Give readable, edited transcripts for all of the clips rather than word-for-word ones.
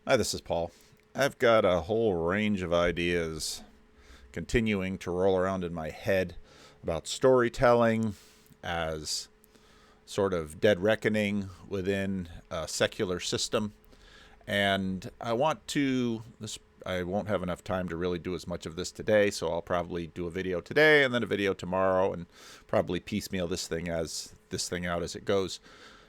Hi, this is Paul. I've got a whole range of ideas continuing to roll around in my head about storytelling as sort of dead reckoning within a secular system. And I won't have enough time to really do as much of this today, so I'll probably do a video today and then a video tomorrow and probably piecemeal this thing out as it goes.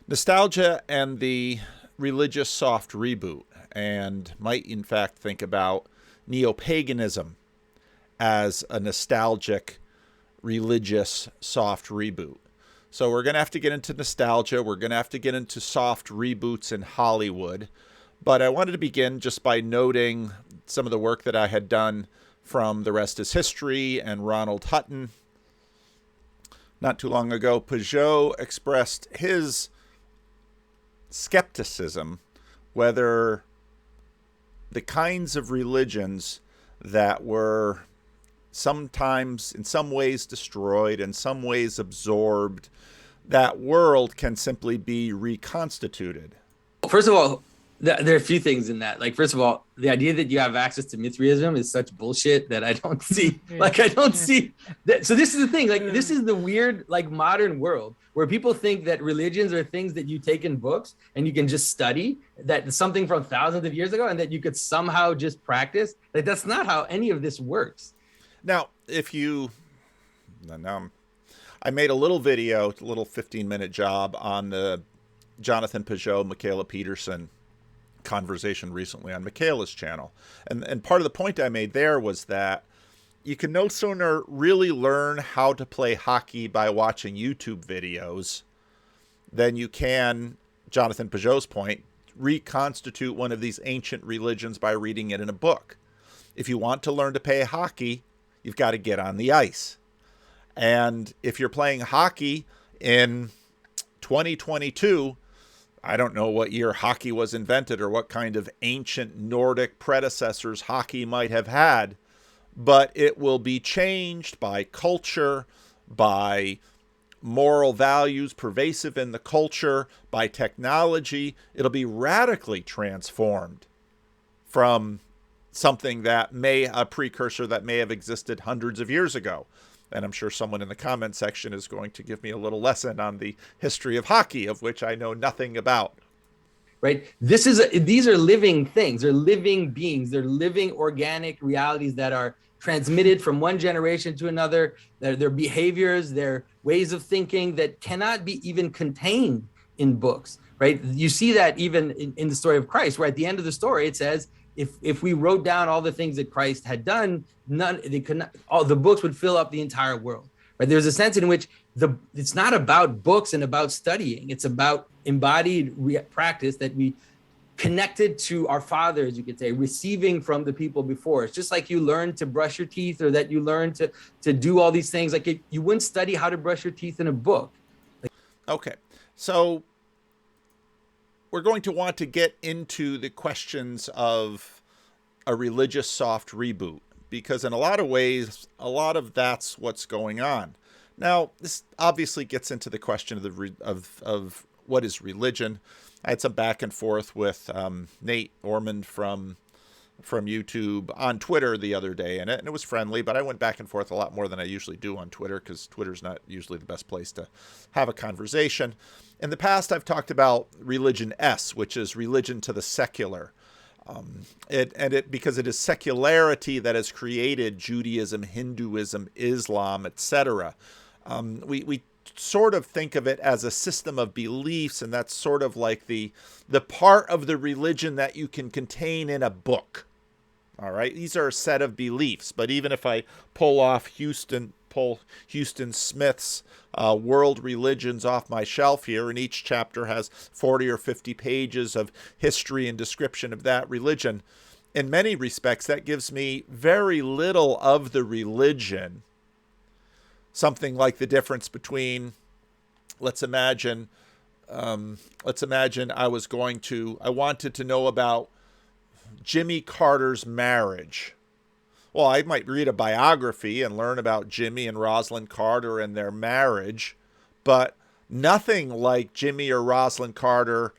Nostalgia and the religious soft reboot, and might in fact think about neo-paganism as a nostalgic religious soft reboot. So we're going to have to get into nostalgia. We're going to have to get into soft reboots in Hollywood. But I wanted to begin just by noting some of the work that I had done from The Rest is History and Ronald Hutton. Not too long ago, Peugeot expressed his skepticism whether the kinds of religions that were sometimes in some ways destroyed, in some ways absorbed, that world can simply be reconstituted. First of all, there are a few things in that. Like, first of all, the idea that you have access to Mithraism is such bullshit that I don't see. Like, I don't see that. So this is the thing. Like, this is the weird, like, modern world where people think that religions are things that you take in books and you can just study, that something from thousands of years ago, and that you could somehow just practice. Like, that's not how any of this works. Now, I made a little video, a little 15-minute job on the Jonathan Peugeot, Michaela Peterson conversation recently on Michaela's channel. And part of the point I made there was that you can no sooner really learn how to play hockey by watching YouTube videos than you can, Jonathan Peugeot's point, reconstitute one of these ancient religions by reading it in a book. If you want to learn to play hockey, you've got to get on the ice. And if you're playing hockey in 2022, I don't know what year hockey was invented or what kind of ancient Nordic predecessors hockey might have had, but it will be changed by culture, by moral values pervasive in the culture, by technology. It'll be radically transformed from something a precursor that may have existed hundreds of years ago. And I'm sure someone in the comment section is going to give me a little lesson on the history of hockey, of which I know nothing about. Right? These are living things. They're living beings. They're living organic realities that are transmitted from one generation to another. Their behaviors, their ways of thinking that cannot be even contained in books. Right? You see that even in the story of Christ, where at the end of the story it says, if we wrote down all the things that Christ had done, all the books would fill up the entire world. Right? There's a sense in which it's not about books and about studying. It's about embodied practice that we connected to our fathers, you could say, receiving from the people before. It's just like you learn to brush your teeth, or that you learn to do all these things. Like, you wouldn't study how to brush your teeth in a book. Okay, so we're going to want to get into the questions of a religious soft reboot, because in a lot of ways, a lot of that's what's going on. Now, this obviously gets into the question of what is religion. I had some back and forth with Nate Ormond from YouTube on Twitter the other day, and it was friendly, but I went back and forth a lot more than I usually do on Twitter, because Twitter's not usually the best place to have a conversation. In the past, I've talked about religion S, which is religion to the secular. Because it is secularity that has created Judaism, Hinduism, Islam, etc. We sort of think of it as a system of beliefs, and that's sort of like the part of the religion that you can contain in a book. All right, these are a set of beliefs, but even if I pull Houston Smith's World Religions off my shelf here, and each chapter has 40 or 50 pages of history and description of that religion, in many respects, that gives me very little of the religion. Something like the difference between, let's imagine I wanted to know about Jimmy Carter's marriage. Well, I might read a biography and learn about Jimmy and Rosalind Carter and their marriage, but nothing like Jimmy or Rosalind Carter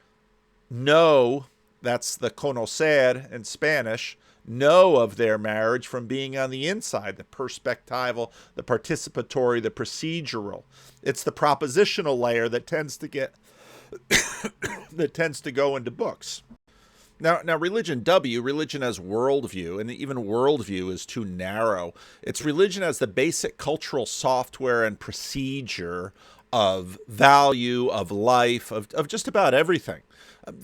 know That's the conocer in Spanish, know of their marriage from being on the inside, the perspectival, the participatory, the procedural. It's the propositional layer that tends to get that tends to go into books. Now, religion as worldview, and even worldview is too narrow. It's religion as the basic cultural software and procedure of value, of life, of just about everything.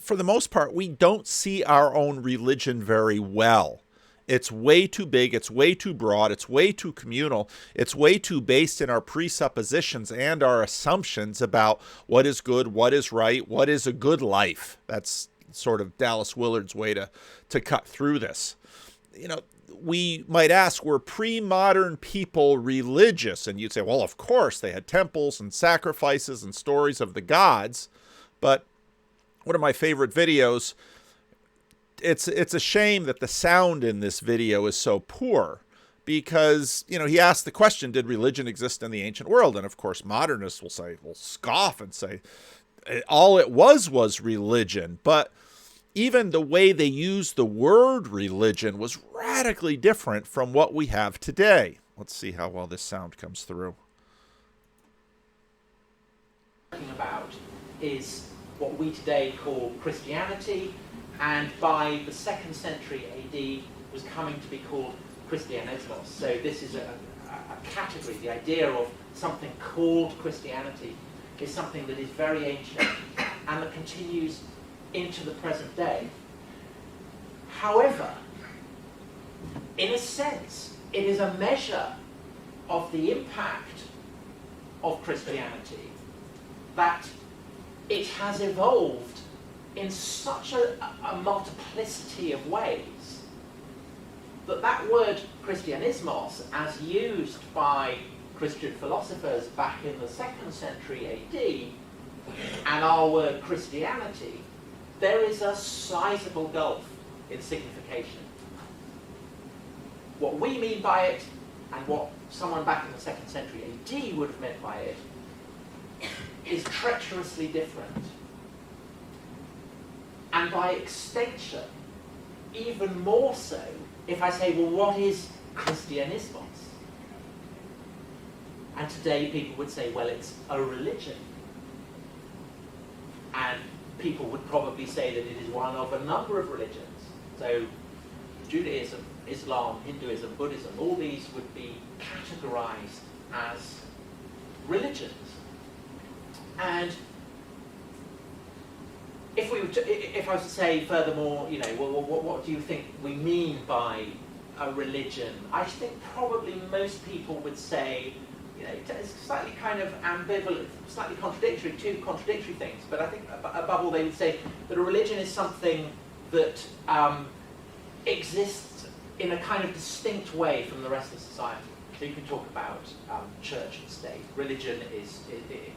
For the most part, we don't see our own religion very well. It's way too big, it's way too broad, it's way too communal, it's way too based in our presuppositions and our assumptions about what is good, what is right, what is a good life. That's sort of Dallas Willard's way to cut through this. You know, we might ask, were pre-modern people religious? And you'd say, well, of course, they had temples and sacrifices and stories of the gods. But one of my favorite videos, it's a shame that the sound in this video is so poor, because, you know, he asked the question, did religion exist in the ancient world? And of course, modernists will scoff and say, all it was religion. But even the way they used the word religion was radically different from what we have today. Let's see how well this sound comes through. About is what we today call Christianity, and by the 2nd century AD was coming to be called Christianismos. So this is a category. The idea of something called Christianity is something that is very ancient and that continues into the present day. However, in a sense, it is a measure of the impact of Christianity that it has evolved in such a multiplicity of ways that that word Christianismos, as used by Christian philosophers back in the 2nd century AD, and our word Christianity, there is a sizable gulf in signification. What we mean by it and what someone back in the 2nd century AD would have meant by it is treacherously different. And by extension, even more so, if I say, well, what is Christianismos? And today people would say, well, it's a religion. And people would probably say that it is one of a number of religions. So Judaism, Islam, Hinduism, Buddhism, all these would be categorized as religions. And if I was to say furthermore, you know, well, what do you think we mean by a religion? I think probably most people would say, you know, it's slightly kind of ambivalent, slightly contradictory, two contradictory things. But I think above all they would say that a religion is something that exists in a kind of distinct way from the rest of society. So you can talk about church and state. Religion is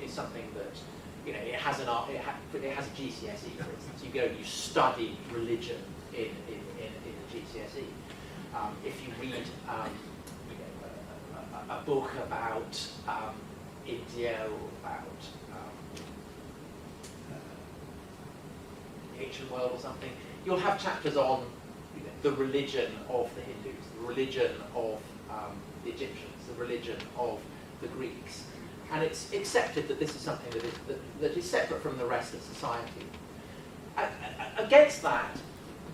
something that, you know, it has a GCSE, for instance. You go and you study religion in a GCSE. If you read a book about India or about the ancient world or something, you'll have chapters on, you know, the religion of the Hindus, the religion of the Egyptians, the religion of the Greeks. And it's accepted that this is something that is separate from the rest of society. Against that,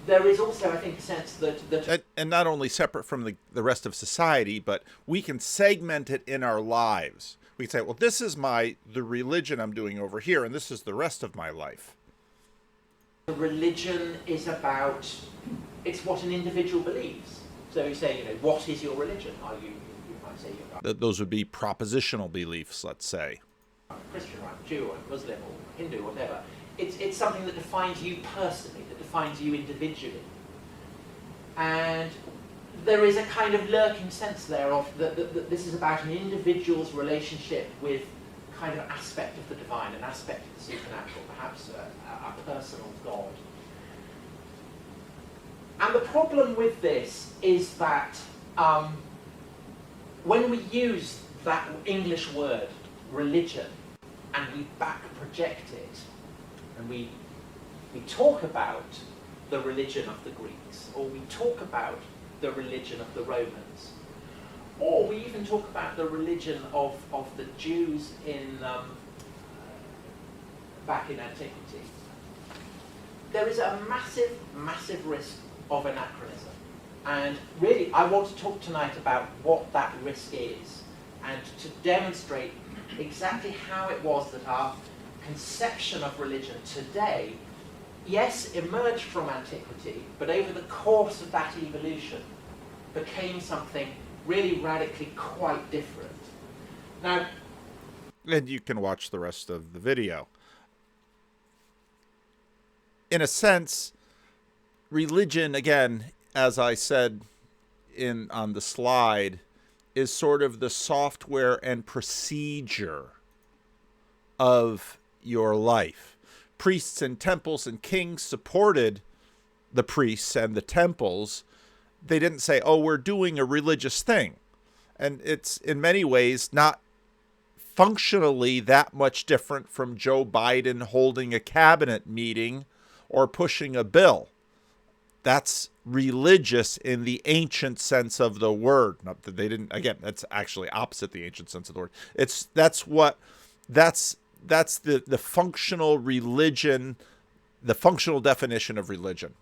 there is also, I think, a sense that and not only separate from the rest of society, but we can segment it in our lives. We can say, well, this is the religion I'm doing over here, and this is the rest of my life. The religion is about, it's what an individual believes. So you say, you know, what is your religion? Are you might say you're those would be propositional beliefs, let's say. Christian, right? Jew, or Muslim, or Hindu, or whatever. It's something that defines you personally, that defines you individually. And there is a kind of lurking sense there of that this is about an individual's relationship with kind of aspect of the divine, an aspect of the supernatural, perhaps a personal God. And the problem with this is that when we use that English word, religion, and we back project it, and we talk about the religion of the Greeks, or we talk about the religion of the Romans, or we even talk about the religion of the Jews in back in antiquity, there is a massive, massive risk of anachronism. And really, I want to talk tonight about what that risk is, and to demonstrate exactly how it was that our conception of religion today, yes, emerged from antiquity, but over the course of that evolution became something really radically quite different. Now, and you can watch the rest of the video. In a sense, religion, again, as I said on the slide, is sort of the software and procedure of your life. Priests and temples and kings supported the priests and the temples. They didn't say, oh, we're doing a religious thing. And it's in many ways not functionally that much different from Joe Biden holding a cabinet meeting or pushing a bill. That's religious in the ancient sense of the word. Not that they didn't, again, that's actually opposite the ancient sense of the word. That's the functional religion, the functional definition of religion.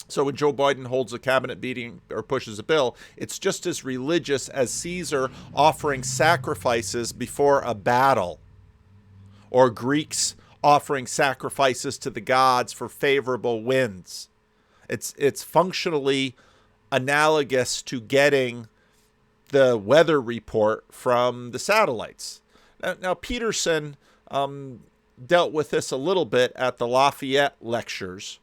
So when Joe Biden holds a cabinet meeting or pushes a bill, it's just as religious as Caesar offering sacrifices before a battle, or Greeks offering sacrifices to the gods for favorable winds. It's functionally analogous to getting the weather report from the satellites. Now Peterson dealt with this a little bit at the Lafayette lectures.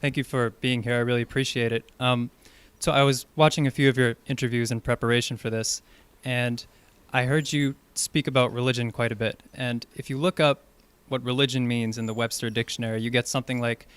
Thank you for being here. I really appreciate it. So I was watching a few of your interviews in preparation for this, and I heard you speak about religion quite a bit. And if you look up what religion means in the Webster Dictionary, you get something like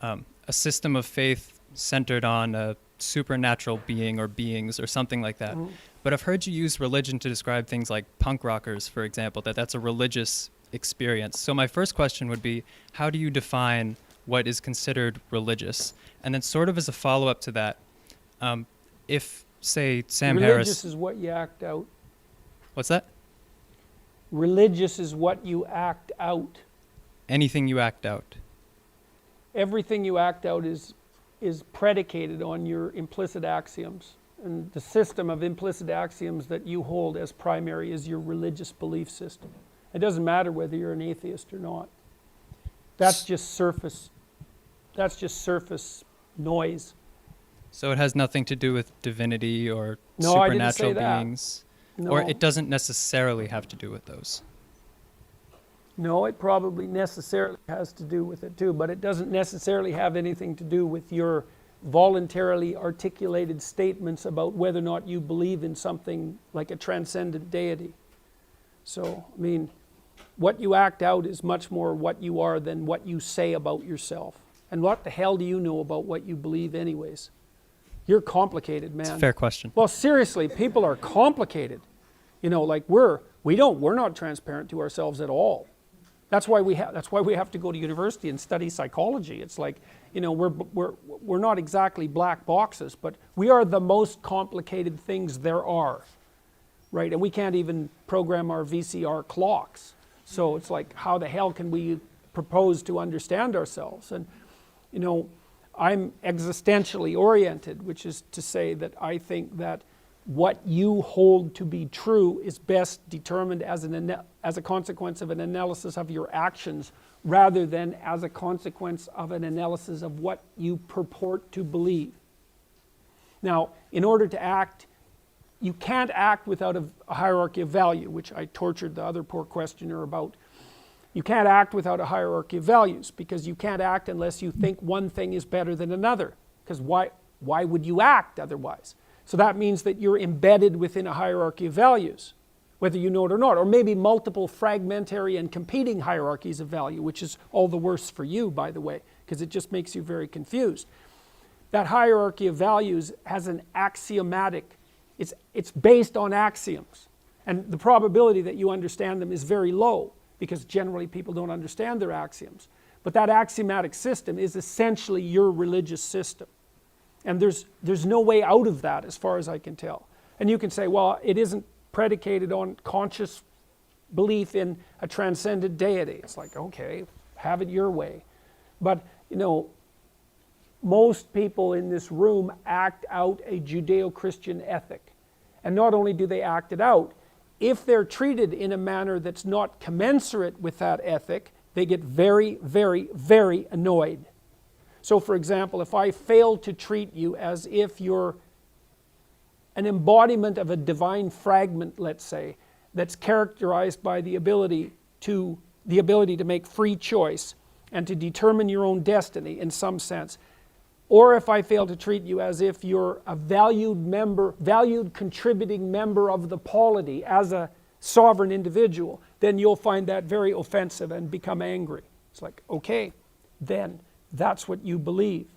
a system of faith centered on a supernatural being or beings or something like that. Mm-hmm. But I've heard you use religion to describe things like punk rockers, for example, that's a religious experience. So my first question would be, how do you define what is considered religious? And then sort of as a follow-up to that, if, say, Sam Harris... Religious is what you act out. What's that? Religious is what you act out. Anything you act out. Everything you act out is predicated on your implicit axioms. And the system of implicit axioms that you hold as primary is your religious belief system. It doesn't matter whether you're an atheist or not. That's just surface noise. So it has nothing to do with divinity or supernatural beings? No. Or it doesn't necessarily have to do with those? No, it probably necessarily has to do with it too, but it doesn't necessarily have anything to do with your voluntarily articulated statements about whether or not you believe in something like a transcendent deity. So, I mean, what you act out is much more what you are than what you say about yourself. And what the hell do you know about what you believe anyways? You're complicated, man. It's a fair question. Well, seriously, people are complicated. You know, like we're not transparent to ourselves at all. That's why we have to go to university and study psychology. It's like, you know, we're not exactly black boxes, but we are the most complicated things there are, right? And we can't even program our VCR clocks. So it's like, how the hell can we propose to understand ourselves? And, you know, I'm existentially oriented, which is to say that I think that what you hold to be true is best determined as a consequence of an analysis of your actions rather than as a consequence of an analysis of what you purport to believe. Now, in order to act, you can't act without a hierarchy of value, which I tortured the other poor questioner about. You can't act without a hierarchy of values because you can't act unless you think one thing is better than another. Because why would you act otherwise? So that means that you're embedded within a hierarchy of values, whether you know it or not, or maybe multiple fragmentary and competing hierarchies of value, which is all the worse for you, by the way, because it just makes you very confused. That hierarchy of values has an axiomatic, it's based on axioms, and the probability that you understand them is very low. because generally people don't understand their axioms. But that axiomatic system is essentially your religious system. And there's no way out of that as far as I can tell. And you can say, well, it isn't predicated on conscious belief in a transcendent deity. It's like, okay, have it your way. But, you know, most people in this room act out a Judeo-Christian ethic. And not only do they act it out, if they're treated in a manner that's not commensurate with that ethic, they get very, very, very annoyed. So for example, if I fail to treat you as if you're an embodiment of a divine fragment, let's say, that's characterized by the ability to make free choice and to determine your own destiny in some sense, or if I fail to treat you as if you're a valued contributing member of the polity as a sovereign individual, then you'll find that very offensive and become angry. It's like, okay, then that's what you believe.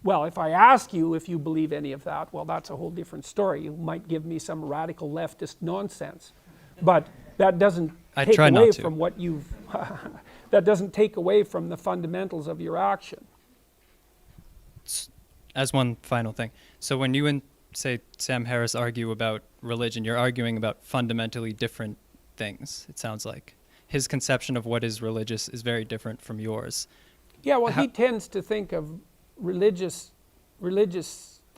Well, if I ask you if you believe any of that, well, that's a whole different story. You might give me some radical leftist nonsense. But that doesn't take away from what you've... that doesn't take away from the fundamentals of your action. As one final thing. So when you and, say, Sam Harris argue about religion, you're arguing about fundamentally different things, it sounds like. His conception of what is religious is very different from yours. Yeah, well, he tends to think of religious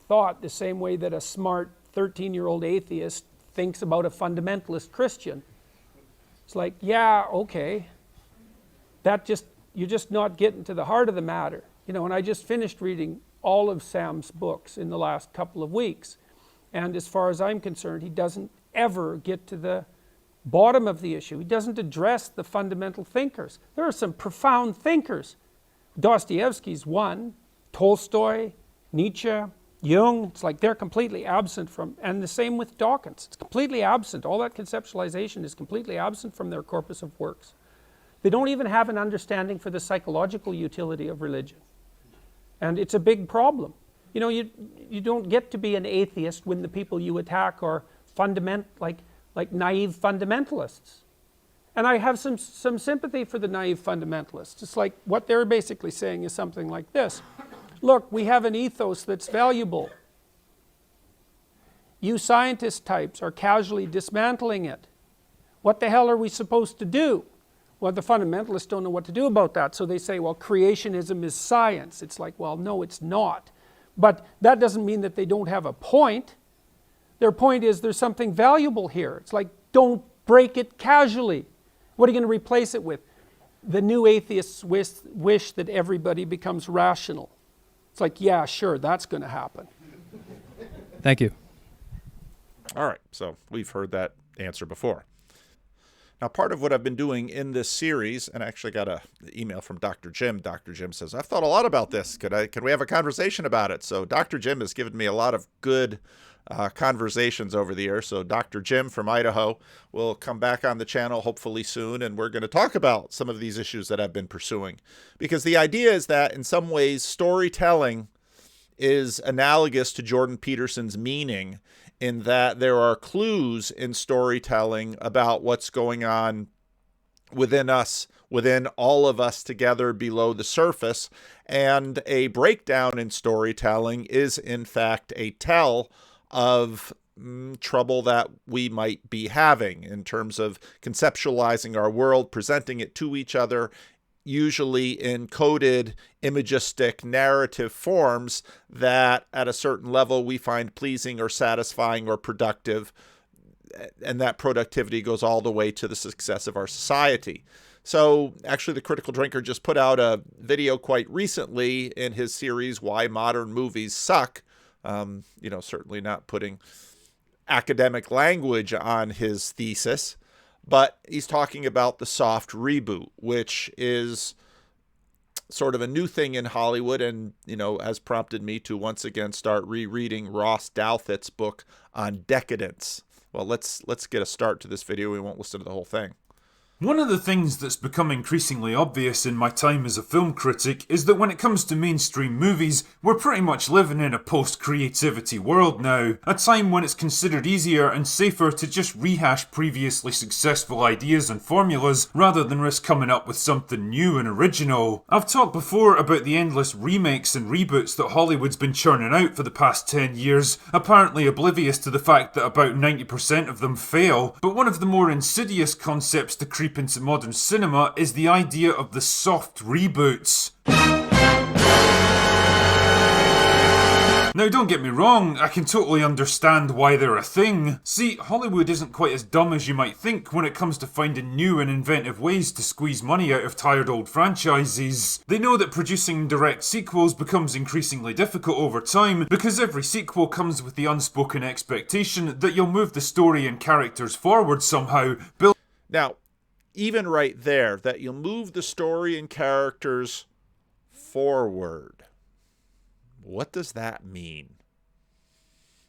thought the same way that a smart 13-year-old atheist thinks about a fundamentalist Christian. It's like, yeah, okay, you're just not getting to the heart of the matter. You know, and I just finished reading all of Sam's books in the last couple of weeks. And as far as I'm concerned, he doesn't ever get to the bottom of the issue. He doesn't address the fundamental thinkers. There are some profound thinkers. Dostoevsky's one, Tolstoy, Nietzsche, Jung. It's like they're completely absent from, and the same with Dawkins. It's completely absent. All that conceptualization is completely absent from their corpus of works. They don't even have an understanding for the psychological utility of religion. And it's a big problem. You know, you don't get to be an atheist when the people you attack are like naive fundamentalists. And I have some sympathy for the naive fundamentalists. It's like what they're basically saying is something like this. Look, we have an ethos that's valuable. You scientist types are casually dismantling it. What the hell are we supposed to do? Well, the fundamentalists don't know what to do about that. So they say, well, creationism is science. It's like, well, no, it's not. But that doesn't mean that they don't have a point. Their point is there's something valuable here. It's like, don't break it casually. What are you going to replace it with? The new atheists wish that everybody becomes rational. It's like, yeah, sure, that's going to happen. Thank you. All right, so we've heard that answer before. Now, part of what I've been doing in this series, and I actually got an email from Dr. Jim. Dr. Jim says, I've thought a lot about this. Could we have a conversation about it? So Dr. Jim has given me a lot of good conversations over the years. So Dr. Jim from Idaho will come back on the channel hopefully soon, and we're going to talk about some of these issues that I've been pursuing. Because the idea is that in some ways storytelling is analogous to Jordan Peterson's meaning, in that there are clues in storytelling about what's going on within us, within all of us together below the surface. And a breakdown in storytelling is in fact a tell of trouble that we might be having in terms of conceptualizing our world, presenting it to each other, usually in coded imagistic narrative forms that at a certain level we find pleasing or satisfying or productive, and that productivity goes all the way to the success of our society. So actually the Critical Drinker just put out a video quite recently in his series Why Modern Movies Suck, certainly not putting academic language on his thesis, but he's talking about the soft reboot, which is sort of a new thing in Hollywood and, has prompted me to once again start rereading Ross Douthat's book on decadence. Well, let's get a start to this video. We won't listen to the whole thing. One of the things that's become increasingly obvious in my time as a film critic is that when it comes to mainstream movies, we're pretty much living in a post-creativity world now, a time when it's considered easier and safer to just rehash previously successful ideas and formulas rather than risk coming up with something new and original. I've talked before about the endless remakes and reboots that Hollywood's been churning out for the past 10 years, apparently oblivious to the fact that about 90% of them fail, but one of the more insidious concepts to creep into modern cinema is the idea of the soft reboots. Now don't get me wrong, I can totally understand why they're a thing. See, Hollywood isn't quite as dumb as you might think when it comes to finding new and inventive ways to squeeze money out of tired old franchises. They know that producing direct sequels becomes increasingly difficult over time because every sequel comes with the unspoken expectation that you'll move the story and characters forward somehow. Now, even right there, that you'll move the story and characters forward. What does that mean?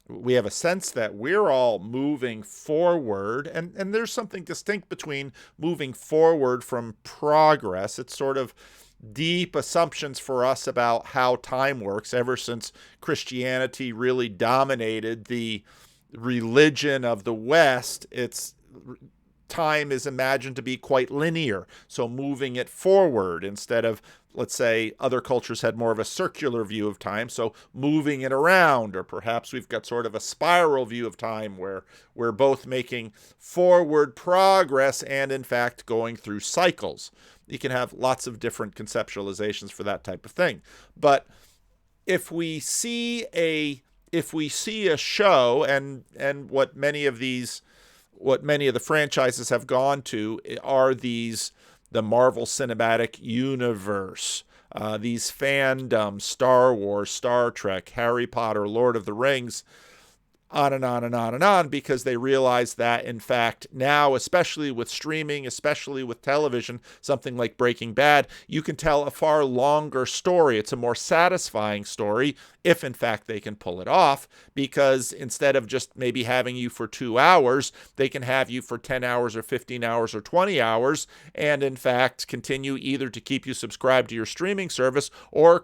We have a sense that we're all moving forward, and there's something distinct between moving forward from progress. It's sort of deep assumptions for us about how time works ever since Christianity really dominated the religion of the West. Time is imagined to be quite linear, so moving it forward instead of, let's say, other cultures had more of a circular view of time, so moving it around, or perhaps we've got sort of a spiral view of time where we're both making forward progress and, in fact, going through cycles. You can have lots of different conceptualizations for that type of thing. But if we see a show, and what many of the franchises have gone to are the Marvel Cinematic Universe, these fandoms, Star Wars, Star Trek, Harry Potter, Lord of the Rings, on and on and on and on, because they realize that, in fact, now, especially with streaming, especially with television, something like Breaking Bad, you can tell a far longer story. It's a more satisfying story if, in fact, they can pull it off, because instead of just maybe having you for 2 hours, they can have you for 10 hours or 15 hours or 20 hours, and, in fact, continue either to keep you subscribed to your streaming service or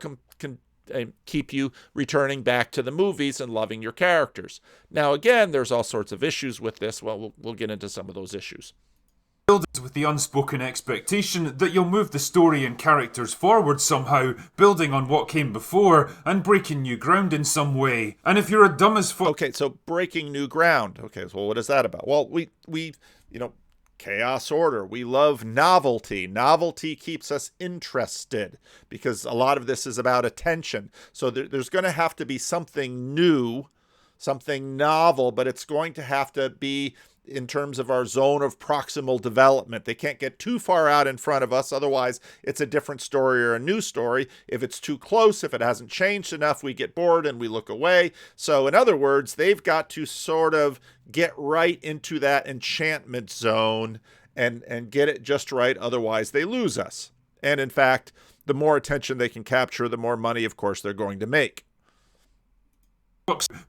keep you returning back to the movies and loving your characters. Now, again, there's all sorts of issues with this. Well, we'll get into some of those issues. With the unspoken expectation that you'll move the story and characters forward somehow, building on what came before and breaking new ground in some way. And if you're a dumb as fuck... Okay, so breaking new ground. Okay, so what is that about? Well, we chaos order. We love novelty. Novelty keeps us interested because a lot of this is about attention. So there's going to have to be something new, something novel, but it's going to have to be in terms of our zone of proximal development. They can't get too far out in front of us. Otherwise, it's a different story or a new story. If it's too close, if it hasn't changed enough, we get bored and we look away. So in other words, they've got to sort of get right into that enchantment zone and get it just right. Otherwise, they lose us. And in fact, the more attention they can capture, the more money, of course, they're going to make.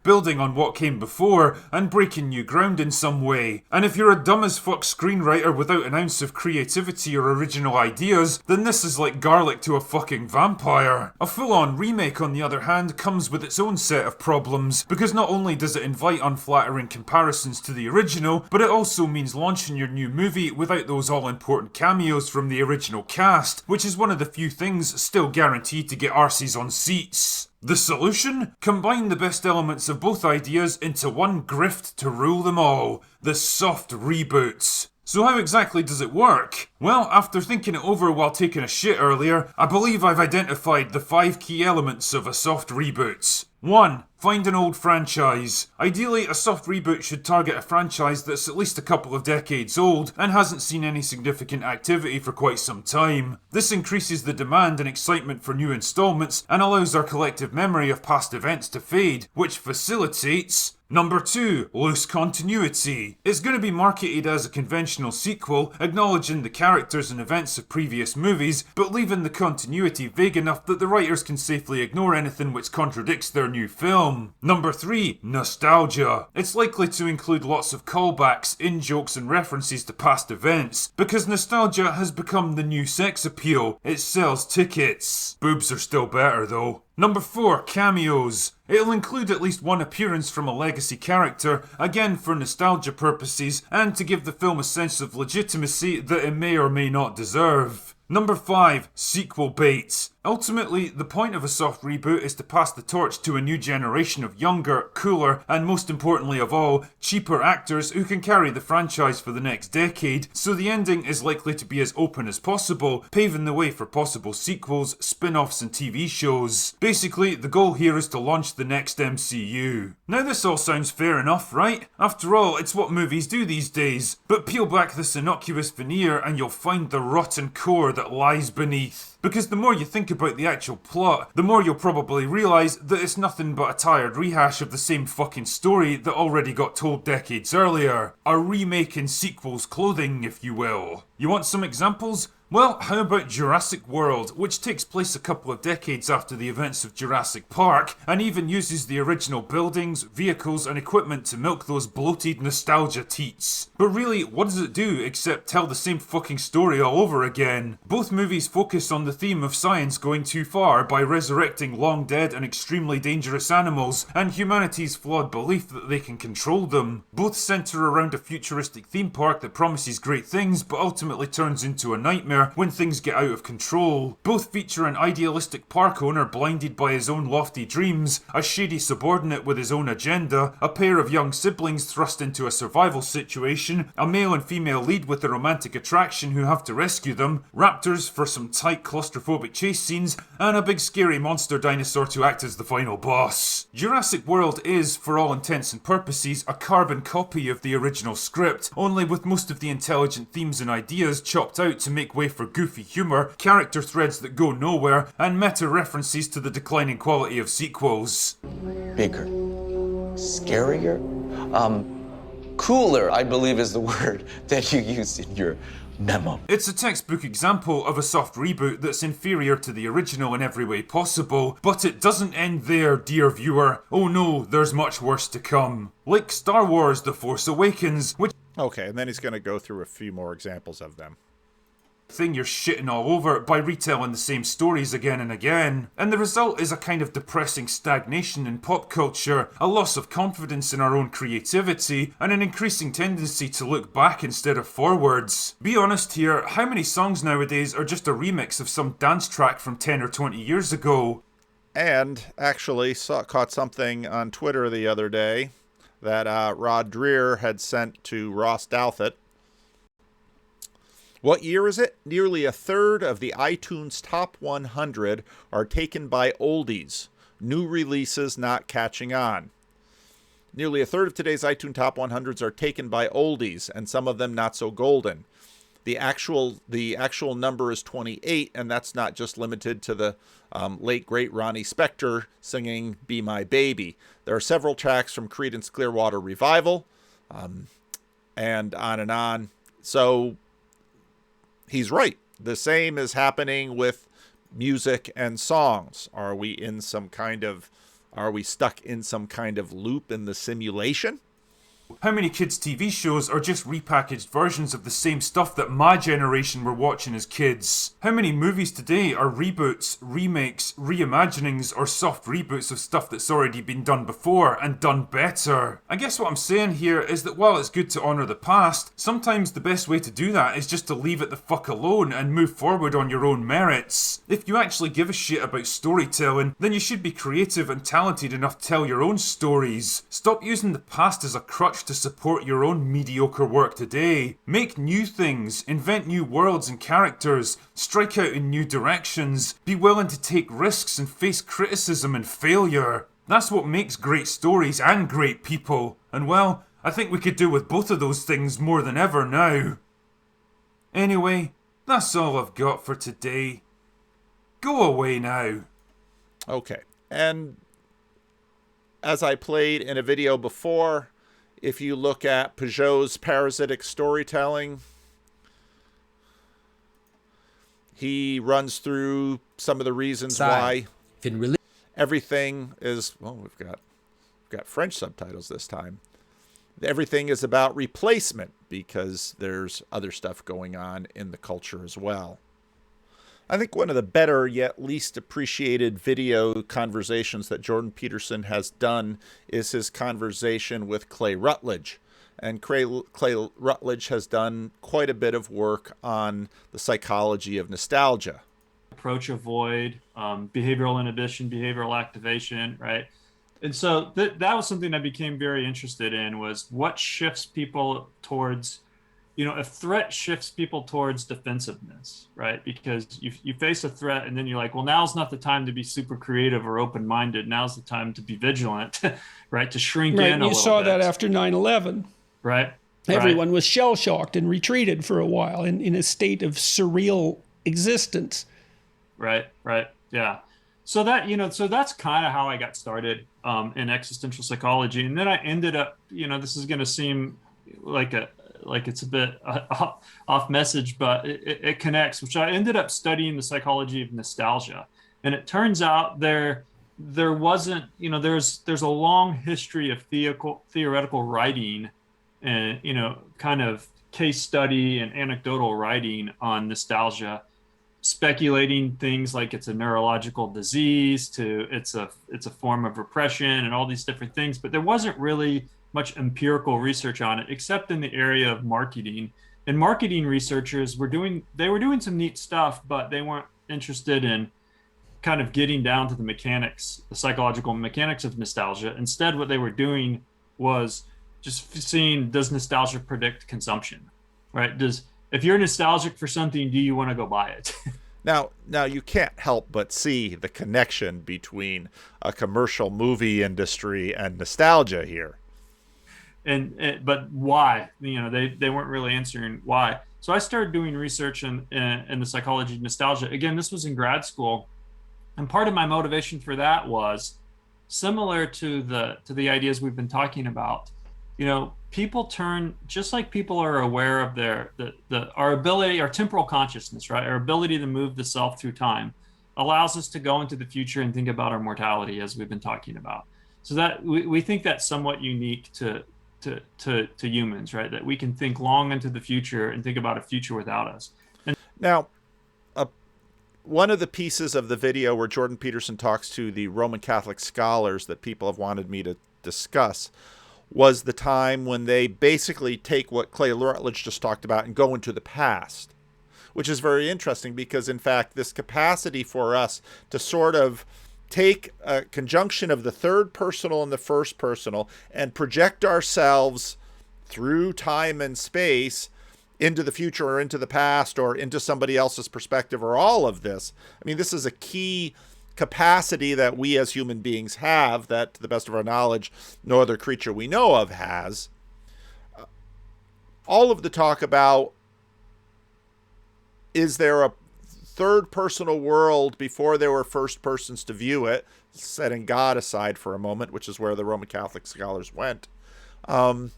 Building on what came before and breaking new ground in some way. And if you're a dumb as fuck screenwriter without an ounce of creativity or original ideas, then this is like garlic to a fucking vampire. A full-on remake, on the other hand, comes with its own set of problems, because not only does it invite unflattering comparisons to the original, but it also means launching your new movie without those all-important cameos from the original cast, which is one of the few things still guaranteed to get arses on seats. The solution? Combine the best elements of both ideas into one grift to rule them all. The soft reboots. So how exactly does it work? Well, after thinking it over while taking a shit earlier, I believe I've identified the 5 key elements of a soft reboot. 1. Find an old franchise. Ideally, a soft reboot should target a franchise that's at least a couple of decades old and hasn't seen any significant activity for quite some time. This increases the demand and excitement for new installments and allows our collective memory of past events to fade, which facilitates... Number 2. Loose continuity. It's going to be marketed as a conventional sequel, acknowledging the characters and events of previous movies, but leaving the continuity vague enough that the writers can safely ignore anything which contradicts their new film. Number 3, nostalgia. It's likely to include lots of callbacks, in-jokes and references to past events, because nostalgia has become the new sex appeal. It sells tickets. Boobs are still better though. Number 4, cameos. It'll include at least one appearance from a legacy character, again for nostalgia purposes and to give the film a sense of legitimacy that it may or may not deserve. Number 5, sequel bait. Ultimately, the point of a soft reboot is to pass the torch to a new generation of younger, cooler, and most importantly of all, cheaper actors who can carry the franchise for the next decade, so the ending is likely to be as open as possible, paving the way for possible sequels, spin-offs and TV shows. Basically, the goal here is to launch the next MCU. Now this all sounds fair enough, right? After all, it's what movies do these days. But peel back this innocuous veneer and you'll find the rotten core that lies beneath. Because the more you think about the actual plot, the more you'll probably realise that it's nothing but a tired rehash of the same fucking story that already got told decades earlier. A remake in sequels clothing, if you will. You want some examples? Well, how about Jurassic World, which takes place a couple of decades after the events of Jurassic Park, and even uses the original buildings, vehicles and equipment to milk those bloated nostalgia teats. But really, what does it do except tell the same fucking story all over again? Both movies focus on the theme of science going too far by resurrecting long dead and extremely dangerous animals, and humanity's flawed belief that they can control them. Both centre around a futuristic theme park that promises great things but ultimately turns into a nightmare when things get out of control. Both feature an idealistic park owner blinded by his own lofty dreams, a shady subordinate with his own agenda, a pair of young siblings thrust into a survival situation, a male and female lead with a romantic attraction who have to rescue them, raptors for some tight claustrophobic chase scenes, and a big scary monster dinosaur to act as the final boss. Jurassic World is, for all intents and purposes, a carbon copy of the original script, only with most of the intelligent themes and ideas chopped out to make way for goofy humour, character threads that go nowhere, and meta references to the declining quality of sequels. Bigger, scarier, cooler, I believe is the word that you used in your memo. It's a textbook example of a soft reboot that's inferior to the original in every way possible, but it doesn't end there, dear viewer. Oh no, there's much worse to come. Like Star Wars The Force Awakens, which... Okay, and then he's going to go through a few more examples of them. Thing you're shitting all over by retelling the same stories again and again. And the result is a kind of depressing stagnation in pop culture, a loss of confidence in our own creativity, and an increasing tendency to look back instead of forwards. Be honest here, how many songs nowadays are just a remix of some dance track from 10 or 20 years ago? And actually caught something on Twitter the other day that Rod Dreher had sent to Ross Douthat. What year is it? Nearly a third of the iTunes Top 100 are taken by oldies. New releases not catching on. Nearly a third of today's iTunes Top 100s are taken by oldies, and some of them not so golden. The actual number is 28, and that's not just limited to the late great Ronnie Spector singing "Be My Baby." There are several tracks from Creedence Clearwater Revival, and on and on. So he's right. The same is happening with music and songs. Are we stuck in some kind of loop in the simulation? How many kids' TV shows are just repackaged versions of the same stuff that my generation were watching as kids? How many movies today are reboots, remakes, reimaginings, or soft reboots of stuff that's already been done before and done better? I guess what I'm saying here is that while it's good to honour the past, sometimes the best way to do that is just to leave it the fuck alone and move forward on your own merits. If you actually give a shit about storytelling, then you should be creative and talented enough to tell your own stories. Stop using the past as a crutch to support your own mediocre work today. Make new things, invent new worlds and characters, strike out in new directions, be willing to take risks and face criticism and failure. That's what makes great stories and great people. And well, I think we could do with both of those things more than ever now. Anyway, that's all I've got for today. Go away now. Okay, and as I played in a video before, if you look at Peugeot's parasitic storytelling, he runs through some of the reasons why everything is, well, we've got French subtitles this time. Everything is about replacement because there's other stuff going on in the culture as well. I think one of the better yet least appreciated video conversations that Jordan Peterson has done is his conversation with Clay Routledge. And Clay Routledge has done quite a bit of work on the psychology of nostalgia. Approach, avoid, behavioral inhibition, behavioral activation, right? And so that was something I became very interested in, was what shifts people towards, a threat shifts people towards defensiveness, right? Because you face a threat and then you're like, well, now's not the time to be super creative or open-minded. Now's the time to be vigilant, right? To shrink in a little bit. You saw that after 9/11. Right. Everyone was shell-shocked and retreated for a while in a state of surreal existence. Right. Yeah. So that's kind of how I got started in existential psychology. And then I ended up, this is going to seem like it's a bit off message, but it connects, which I ended up studying the psychology of nostalgia. And it turns out there wasn't, there's a long history of theoretical writing and, kind of case study and anecdotal writing on nostalgia, speculating things like it's a neurological disease to it's a form of repression and all these different things. But there wasn't really much empirical research on it, except in the area of marketing. And marketing researchers were doing some neat stuff, but they weren't interested in kind of getting down to the psychological mechanics of nostalgia. Instead, what they were doing was just seeing, does nostalgia predict consumption, right? If you're nostalgic for something, do you want to go buy it? Now you can't help but see the connection between a commercial movie industry and nostalgia here. But why? They weren't really answering why. So I started doing research in the psychology of nostalgia. Again, this was in grad school, and part of my motivation for that was similar to the ideas we've been talking about. People turn, just like people are aware of our ability, our temporal consciousness, right? Our ability to move the self through time allows us to go into the future and think about our mortality, as we've been talking about. So that we think that's somewhat unique to humans, right? That we can think long into the future and think about a future without us. And now, one of the pieces of the video where Jordan Peterson talks to the Roman Catholic scholars that people have wanted me to discuss was the time when they basically take what Clay Routledge just talked about and go into the past, which is very interesting because, in fact, this capacity for us to sort of take a conjunction of the third personal and the first personal and project ourselves through time and space into the future or into the past or into somebody else's perspective or all of this. I mean, this is a key capacity that we as human beings have that, to the best of our knowledge, no other creature we know of has. All of the talk about, is there a third personal world before there were first persons to view it, setting God aside for a moment, which is where the Roman Catholic scholars went. That's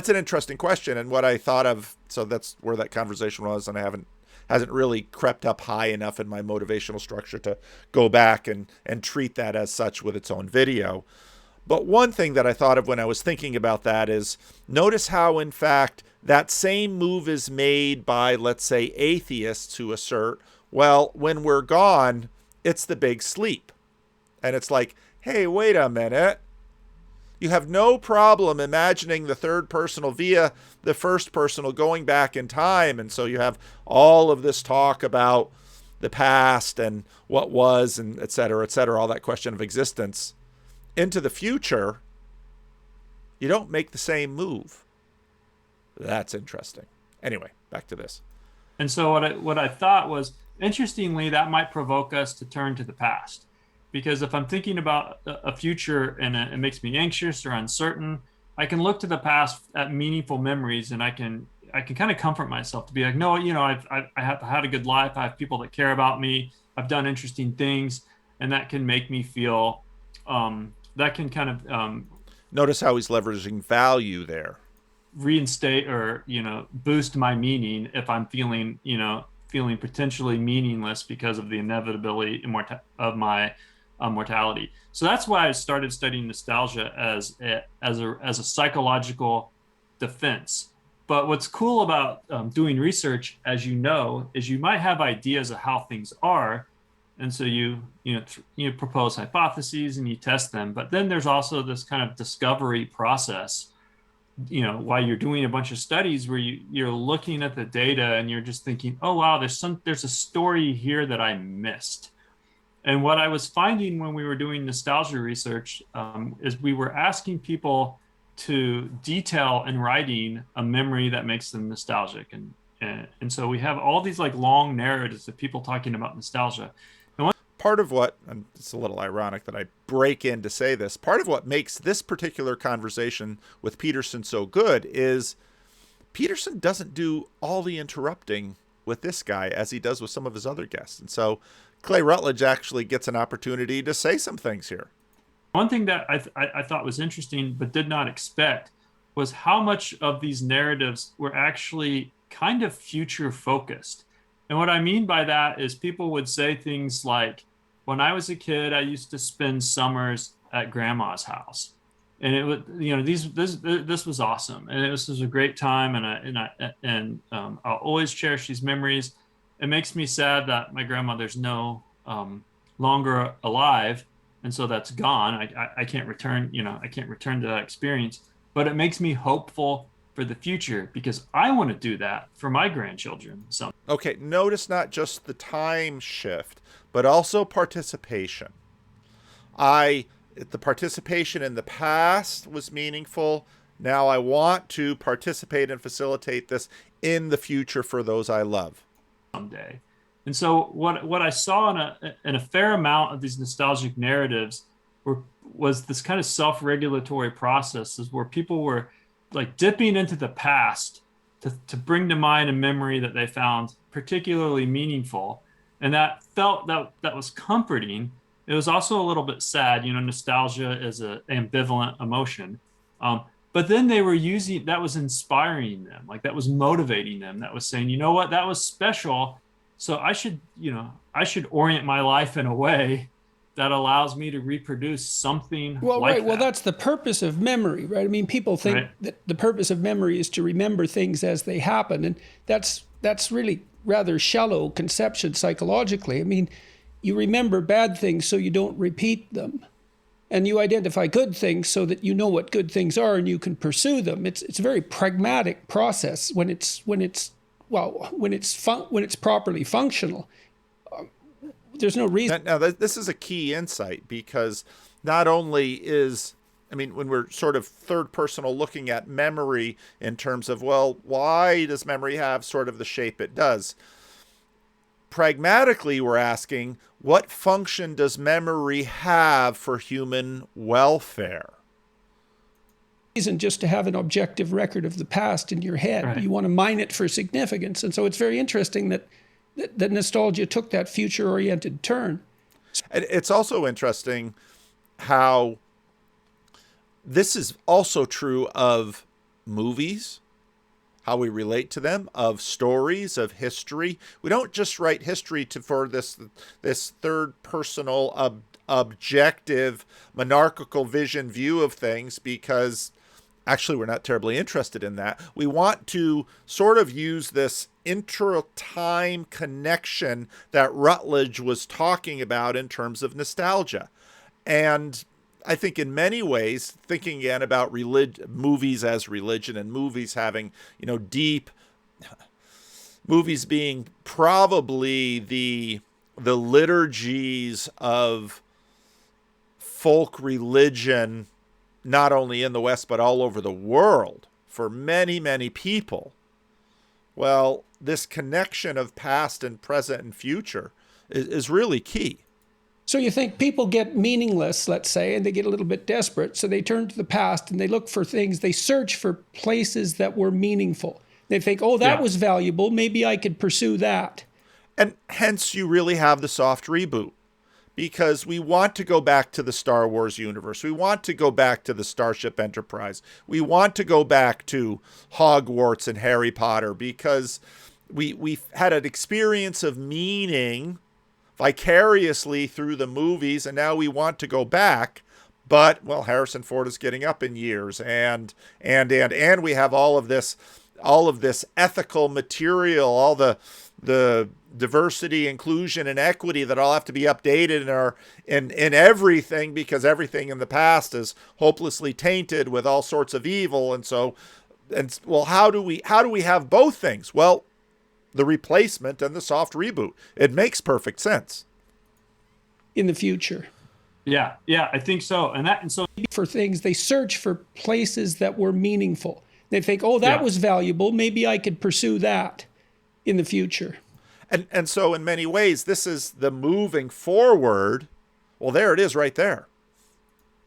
an interesting question, and what I thought of, so that's where that conversation was, and hasn't really crept up high enough in my motivational structure to go back and treat that as such with its own video. But one thing that I thought of when I was thinking about that is, notice how, in fact, that same move is made by, let's say, atheists who assert, well, when we're gone, it's the big sleep. And it's like, hey, wait a minute. You have no problem imagining the third personal via the first personal going back in time. And so you have all of this talk about the past and what was and et cetera, all that question of existence. Into the future, you don't make the same move. That's interesting. Anyway, back to this. And so what I thought was, interestingly, that might provoke us to turn to the past. Because if I'm thinking about a future and it makes me anxious or uncertain, I can look to the past at meaningful memories, and I can kind of comfort myself to be like, no, I've had a good life. I have people that care about me. I've done interesting things, and that can make me feel. That can kind of notice how he's leveraging value there. Reinstate or boost my meaning if I'm feeling potentially meaningless because of the inevitability of my mortality. So that's why I started studying nostalgia as a psychological defense. But what's cool about doing research, as you know, is you might have ideas of how things are, and so you propose hypotheses and you test them. But then there's also this kind of discovery process, while you're doing a bunch of studies where you're looking at the data and you're just thinking, oh wow, there's a story here that I missed. And what I was finding when we were doing nostalgia research is we were asking people to detail in writing a memory that makes them nostalgic, and so we have all these like long narratives of people talking about nostalgia. Part of what, and it's a little ironic that I break in to say this, part of what makes this particular conversation with Peterson so good is Peterson doesn't do all the interrupting with this guy as he does with some of his other guests. And so Clay Routledge actually gets an opportunity to say some things here. One thing that I thought was interesting but did not expect was how much of these narratives were actually kind of future focused. And what I mean by that is people would say things like, when I was a kid, I used to spend summers at grandma's house, and it would, this was awesome, and this was a great time, and I'll always cherish these memories. It makes me sad that my grandmother's no longer alive, and so that's gone. I can't return, I can't return to that experience, but it makes me hopeful for the future because I want to do that for my grandchildren. So okay, notice not just the time shift, but also participation. The participation in the past was meaningful. Now I want to participate and facilitate this in the future for those I love. Someday. And so what I saw in a fair amount of these nostalgic narratives was this kind of self-regulatory processes where people were like dipping into the past to bring to mind a memory that they found particularly meaningful. And that felt that was comforting. It was also a little bit sad. Nostalgia is an ambivalent emotion. But then they were using, that was inspiring them. Like that was motivating them. That was saying, you know what, that was special. So I should orient my life in a way that allows me to reproduce something like that. Well, that's the purpose of memory, right? I mean, people think that the purpose of memory is to remember things as they happen. And that's really rather shallow conception psychologically. I mean, you remember bad things so you don't repeat them. And you identify good things so that you know what good things are and you can pursue them. It's a very pragmatic process when it's properly functional. There's no reason. Now, this is a key insight because not only is, when we're sort of third personal looking at memory in terms of, well, why does memory have sort of the shape it does? Pragmatically, we're asking, what function does memory have for human welfare? Isn't just to have an objective record of the past in your head. Right. You want to mine it for significance. And so it's very interesting that nostalgia took that future-oriented turn. And it's also interesting how this is also true of movies, how we relate to them, of stories, of history. We don't just write history for this third personal, objective, monarchical vision view of things because actually we're not terribly interested in that. We want to sort of use this intra-time connection that Routledge was talking about in terms of nostalgia. And I think in many ways, thinking again about movies as religion and movies having, deep, movies being probably the liturgies of folk religion, not only in the West, but all over the world for many, many people. Well, this connection of past and present and future is really key. So you think people get meaningless, let's say, and they get a little bit desperate. So they turn to the past and they look for things. They search for places that were meaningful. They think, oh, that was valuable. Maybe I could pursue that. And hence you really have the soft reboot. Because we want to go back to the Star Wars universe. We want to go back to the Starship Enterprise. We want to go back to Hogwarts and Harry Potter because we've had an experience of meaning vicariously through the movies, and now we want to go back. But, well, Harrison Ford is getting up in years, and we have all of this ethical material, all the diversity, inclusion, and equity that all have to be updated in everything, because everything in the past is hopelessly tainted with all sorts of evil. And so, well, how do we have both things? Well, the replacement and the soft reboot. It makes perfect sense. In the future. Yeah, I think so. And so for things, they search for places that were meaningful. They think, oh, that was valuable. Maybe I could pursue that in the future. And so in many ways, this is the moving forward. Well, there it is right there.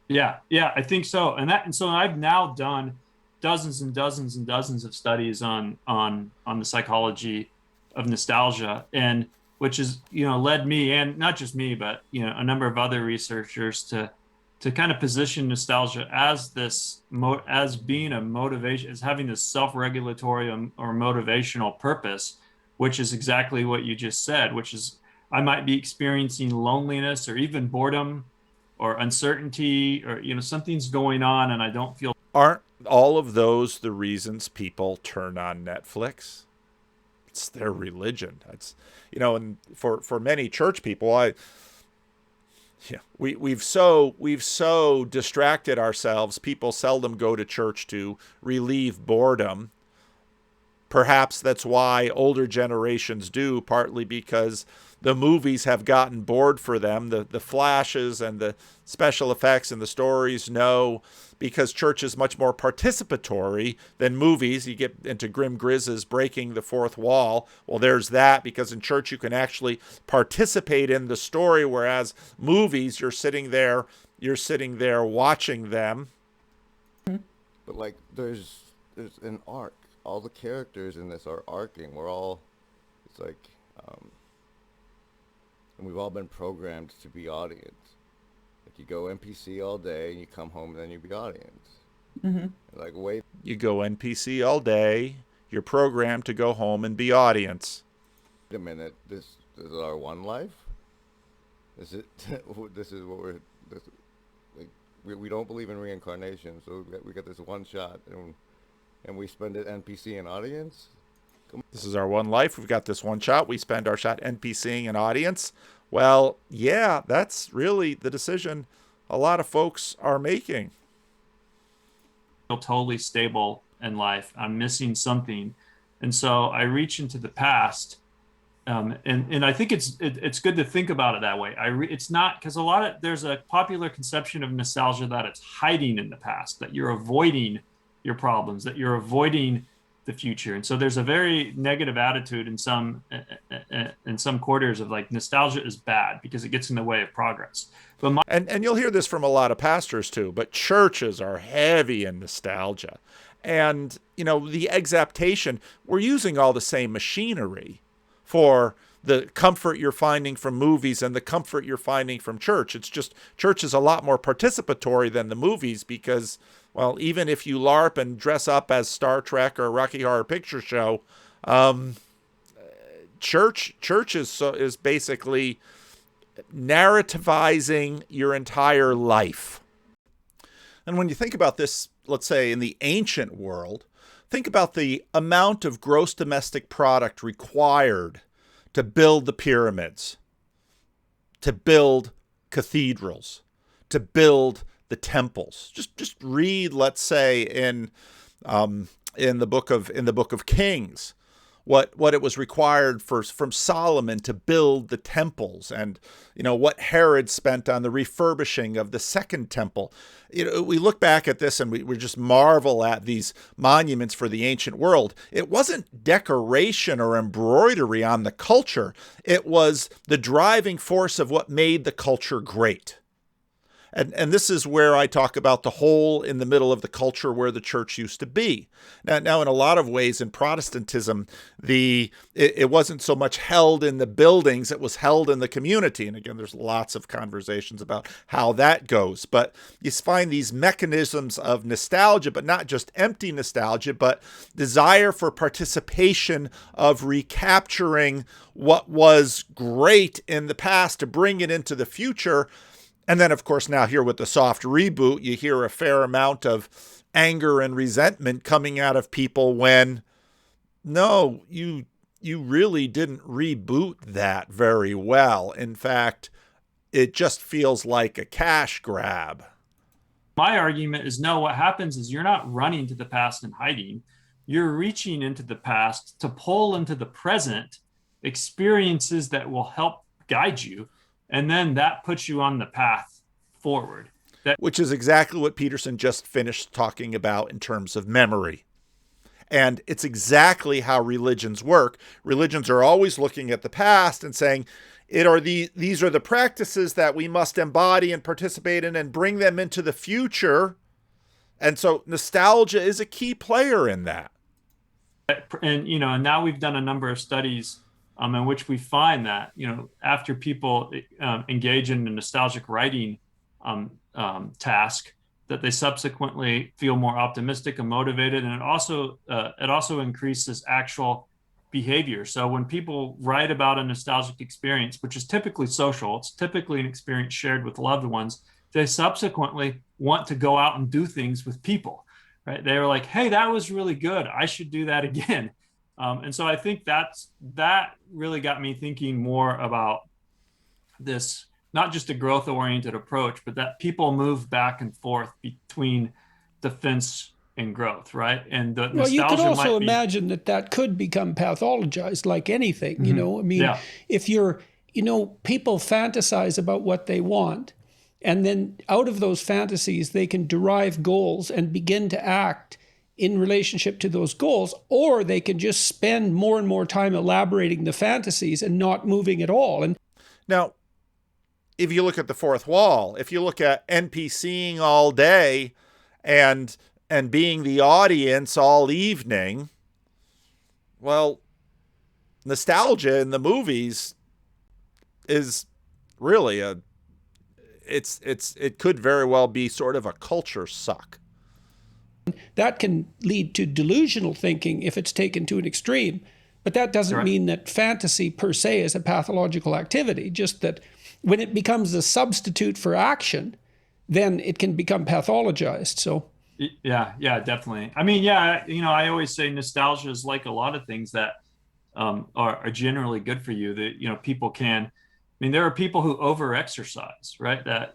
Yeah, I think so. And so I've now done dozens and dozens and dozens of studies on the psychology of nostalgia, and which has, led me, and not just me, but, a number of other researchers to kind of position nostalgia as as being a motivation, as having this self-regulatory or motivational purpose, which is exactly what you just said, which is I might be experiencing loneliness or even boredom or uncertainty, or, something's going on and I don't feel. Aren't all of those the reasons people turn on Netflix? It's their religion. It's, and for many church people, we've so distracted ourselves. People seldom go to church to relieve boredom. Perhaps that's why older generations do, partly because the movies have gotten bored for them. The flashes and the special effects and the stories, no, because church is much more participatory than movies. You get into Grim Grizz's breaking the fourth wall. Well, there's that, because in church you can actually participate in the story, whereas movies, you're sitting there watching them. But like there's an arc. All the characters in this are arcing. It's like, and we've all been programmed to be audience. Like you go NPC all day and you come home and then you be audience. Mm-hmm. Like wait. You go NPC all day. You're programmed to go home and be audience. Wait a minute. This is our one life. This is what we're. We don't believe in reincarnation, so we got this one shot, and we spend it NPC and audience. This is our one life. We've got this one shot. We spend our shot NPCing an audience. Well, yeah, that's really the decision a lot of folks are making. Feel totally stable in life. I'm missing something, and so I reach into the past, and I think it's good to think about it that way. It's not, because there's a popular conception of nostalgia that it's hiding in the past, that you're avoiding your problems, that you're avoiding the future. And so there's a very negative attitude in some quarters of like nostalgia is bad because it gets in the way of progress. But and you'll hear this from a lot of pastors too, but churches are heavy in nostalgia. And, the exaptation, we're using all the same machinery for the comfort you're finding from movies and the comfort you're finding from church. It's just church is a lot more participatory than the movies because, well, even if you LARP and dress up as Star Trek or Rocky Horror Picture Show, church is basically narrativizing your entire life. And when you think about this, let's say in the ancient world, think about the amount of gross domestic product required to build the pyramids, to build cathedrals, to build the temples. Just read, let's say, in the book of Kings, what it was required from Solomon to build the temples, and what Herod spent on the refurbishing of the second temple. We look back at this and we just marvel at these monuments for the ancient world. It wasn't decoration or embroidery on the culture. It was the driving force of what made the culture great. And this is where I talk about the hole in the middle of the culture where the church used to be. Now in a lot of ways in Protestantism, it wasn't so much held in the buildings, it was held in the community. And again, there's lots of conversations about how that goes. But you find these mechanisms of nostalgia, but not just empty nostalgia, but desire for participation, of recapturing what was great in the past to bring it into the future. And then, of course, now here with the soft reboot, you hear a fair amount of anger and resentment coming out of people when, no, you really didn't reboot that very well. In fact, it just feels like a cash grab. My argument is no, what happens is you're not running to the past and hiding. You're reaching into the past to pull into the present experiences that will help guide you. And then that puts you on the path forward. Which is exactly what Peterson just finished talking about in terms of memory. And it's exactly how religions work. Religions are always looking at the past and saying, these are the practices that we must embody and participate in and bring them into the future. And so nostalgia is a key player in that. And, and now we've done a number of studies in which we find that, after people engage in a nostalgic writing task, that they subsequently feel more optimistic and motivated. And it also increases actual behavior. So when people write about a nostalgic experience, which is typically social, it's typically an experience shared with loved ones, they subsequently want to go out and do things with people, right? They're like, hey, that was really good. I should do that again. And so I think that really got me thinking more about this, not just a growth-oriented approach, but that people move back and forth between defense and growth, right? And the well, you could also might imagine that could become pathologized like anything, I mean, yeah. If you're, people fantasize about what they want, and then out of those fantasies, they can derive goals and begin to act in relationship to those goals, or they can just spend more and more time elaborating the fantasies and not moving at all. And now, if you look at the fourth wall, if you look at NPCing all day and being the audience all evening, well, nostalgia in the movies is really it could very well be sort of a culture suck. that can lead to delusional thinking if it's taken to an extreme. But that doesn't mean that fantasy per se is a pathological activity, just that when it becomes a substitute for action, then it can become pathologized. So yeah, definitely. I mean, I always say nostalgia is like a lot of things that are generally good for you, that, people can. I mean, there are people who over-exercise, right? That,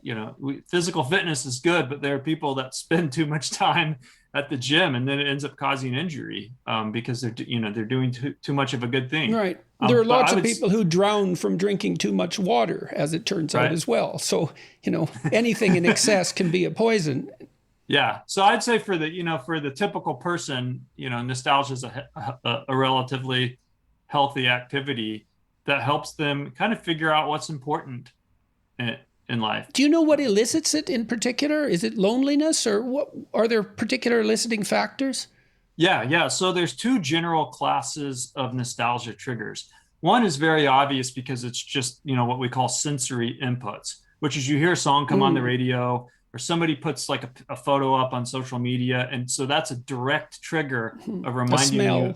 physical fitness is good, but there are people that spend too much time at the gym and then it ends up causing injury because they're doing too much of a good thing. Right. There are lots of people who drown from drinking too much water, as it turns out as well. So, anything in excess can be a poison. Yeah. So I'd say for the typical person, nostalgia is a relatively healthy activity that helps them kind of figure out what's important in life. Do you know what elicits it in particular? Is it loneliness, or what? Are there particular eliciting factors? Yeah. So there's two general classes of nostalgia triggers. One is very obvious because it's just, what we call sensory inputs, which is you hear a song come on the radio, or somebody puts like a photo up on social media. And so that's a direct trigger of reminding you,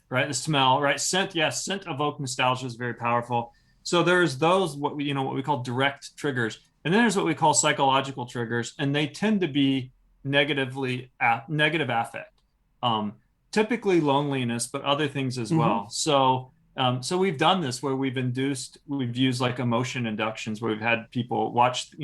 right? The smell, right? Scent evoke nostalgia is very powerful. So there's those, what we call direct triggers. And then there's what we call psychological triggers. And they tend to be negative affect, typically loneliness, but other things as well. So we've done this where we've used like emotion inductions, where we've had people watch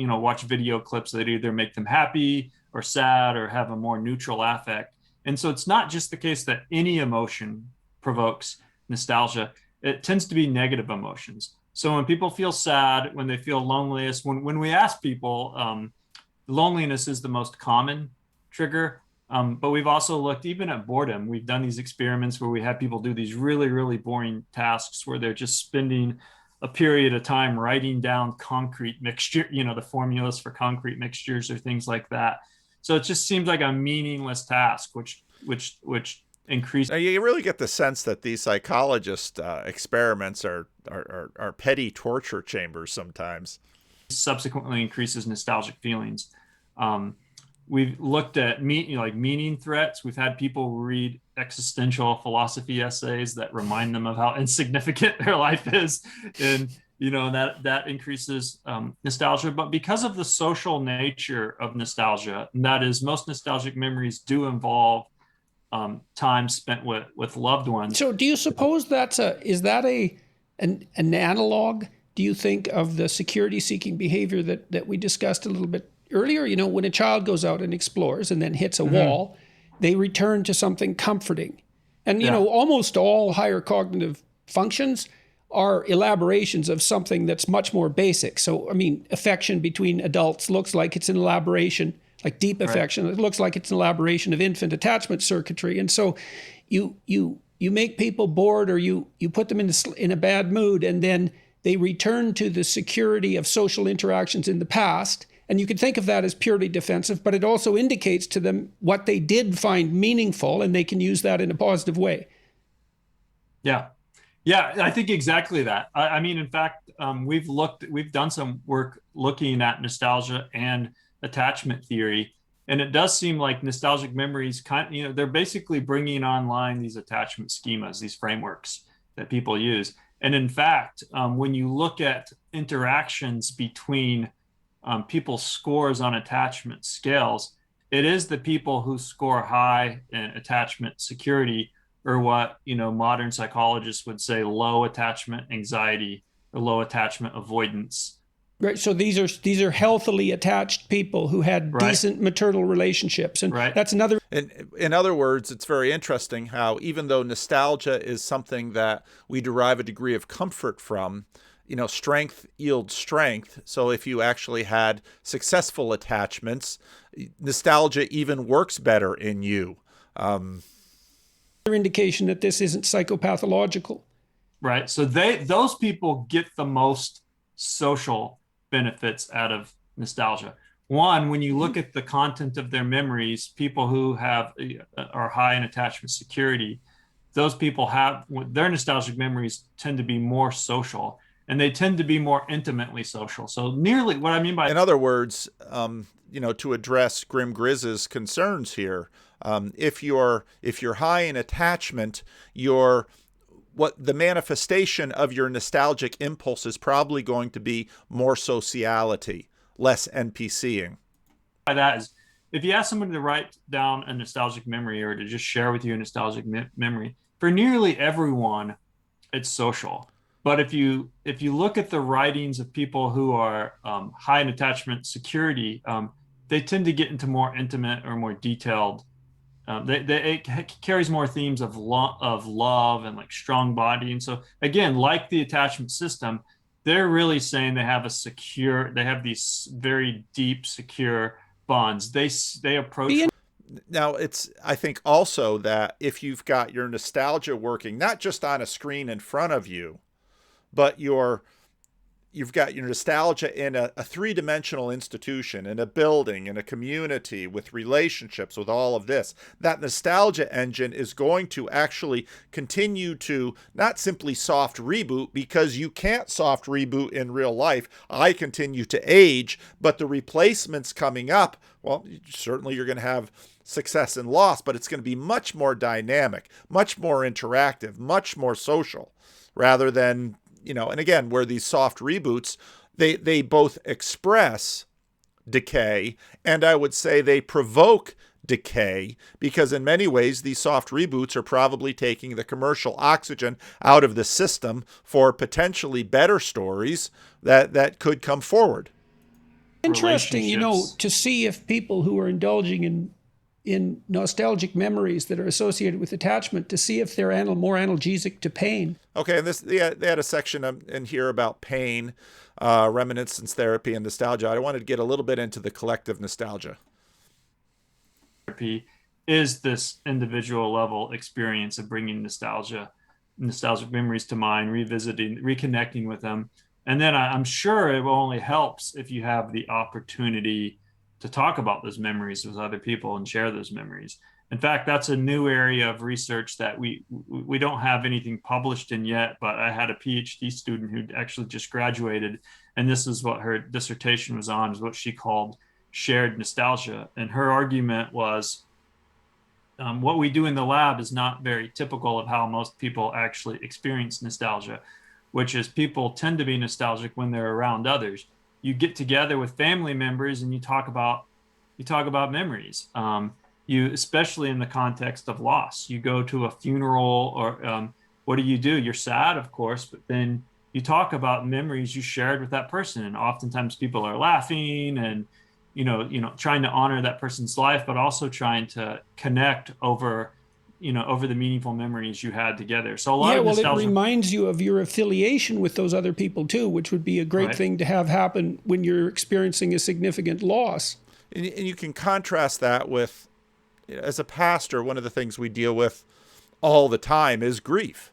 video clips that either make them happy or sad or have a more neutral affect. And so it's not just the case that any emotion provokes nostalgia. It tends to be negative emotions. So when people feel sad, when they feel loneliness, when we ask people, loneliness is the most common trigger. But we've also looked even at boredom. We've done these experiments where we have people do these really, really boring tasks where they're just spending a period of time writing down concrete mixture, the formulas for concrete mixtures or things like that. So it just seems like a meaningless task, which increases. Now, you really get the sense that these psychologist experiments are petty torture chambers sometimes. Subsequently increases nostalgic feelings. We've looked at meaning threats. We've had people read existential philosophy essays that remind them of how insignificant their life is, and that increases nostalgia. But because of the social nature of nostalgia, and that is, most nostalgic memories do involve time spent with loved ones. So, do you suppose is that an analog? Do you think of the security-seeking behavior that we discussed a little bit earlier? When a child goes out and explores and then hits a wall, they return to something comforting. And, almost all higher cognitive functions are elaborations of something that's much more basic. So, affection between adults looks like it's an elaboration, like deep affection. Right. It looks like it's an elaboration of infant attachment circuitry. And so you make people bored, or you put them in a bad mood, and then they return to the security of social interactions in the past. And you could think of that as purely defensive, but it also indicates to them what they did find meaningful, and they can use that in a positive way. Yeah, I think exactly that. In fact, we've done some work looking at nostalgia and attachment theory, and it does seem like nostalgic memories they're basically bringing online these attachment schemas, these frameworks that people use. And in fact, when you look at interactions between people's scores on attachment scales, it is the people who score high in attachment security, or what modern psychologists would say low attachment anxiety or low attachment avoidance. Right. So these are healthily attached people who had decent maternal relationships, and that's another. In other words, it's very interesting how, even though nostalgia is something that we derive a degree of comfort from, strength yields strength. So if you actually had successful attachments, nostalgia even works better in you. Another indication that this isn't psychopathological. Right. So those people get the most social benefits out of nostalgia. One, when you look at the content of their memories, people who are high in attachment security, those people their nostalgic memories tend to be more social, and they tend to be more intimately social. So nearly what I mean by... In other words, to address Grim Grizz's concerns here, if you're high in attachment, the manifestation of your nostalgic impulse is probably going to be more sociality, less NPCing. By that is, if you ask someone to write down a nostalgic memory, or to just share with you a nostalgic memory, for nearly everyone, it's social. But if you look at the writings of people who are high in attachment security, they tend to get into more intimate or more detailed. It carries more themes of love and like strong body. And so again, like the attachment system, they're really saying they have these very deep, secure bonds. They approach. Now, I think also that if you've got your nostalgia working, not just on a screen in front of you, but you've got your nostalgia in a three-dimensional institution, in a building, in a community, with relationships, with all of this, that nostalgia engine is going to actually continue to not simply soft reboot, because you can't soft reboot in real life. I continue to age, but the replacements coming up, well, certainly you're going to have success and loss, but it's going to be much more dynamic, much more interactive, much more social, rather than... and again, where these soft reboots, they both express decay, and I would say they provoke decay, because in many ways, these soft reboots are probably taking the commercial oxygen out of the system for potentially better stories that could come forward. Interesting, to see if people who are indulging in nostalgic memories that are associated with attachment, to see if they're more analgesic to pain. Okay, and they had a section in here about pain, reminiscence therapy, and nostalgia. I wanted to get a little bit into the collective nostalgia. Therapy is this individual level experience of bringing nostalgia nostalgic memories to mind, revisiting, reconnecting with them. And then I'm sure it only helps if you have the opportunity to talk about those memories with other people and share those memories. In fact, that's a new area of research that we don't have anything published in yet, but I had a PhD student who actually just graduated, and this is what her dissertation was on, is what she called shared nostalgia. And her argument was, what we do in the lab is not very typical of how most people actually experience nostalgia, which is people tend to be nostalgic when they're around others. You get together with family members and you talk about memories. You, especially in the context of loss, you go to a funeral, or what do? You're sad, of course, but then you talk about memories you shared with that person, and oftentimes people are laughing and trying to honor that person's life, but also trying to connect over the meaningful memories you had together. So a lot of nostalgia. It reminds you of your affiliation with those other people too, which would be a great thing to have happen when you're experiencing a significant loss. And you can contrast that with, as a pastor, one of the things we deal with all the time is grief.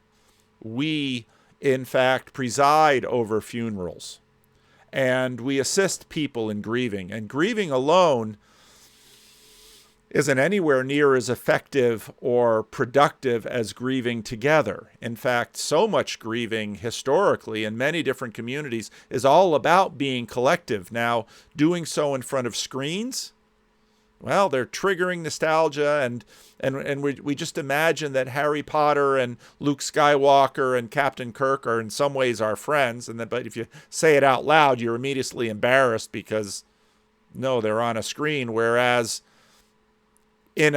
We, in fact, preside over funerals, and we assist people in grieving. And grieving alone isn't anywhere near as effective or productive as grieving together. In fact, so much grieving historically in many different communities is all about being collective. Now, doing so in front of screens, well, they're triggering nostalgia, and we just imagine that Harry Potter and Luke Skywalker and Captain Kirk are in some ways our friends, but if you say it out loud, you're immediately embarrassed because no, they're on a screen. Whereas if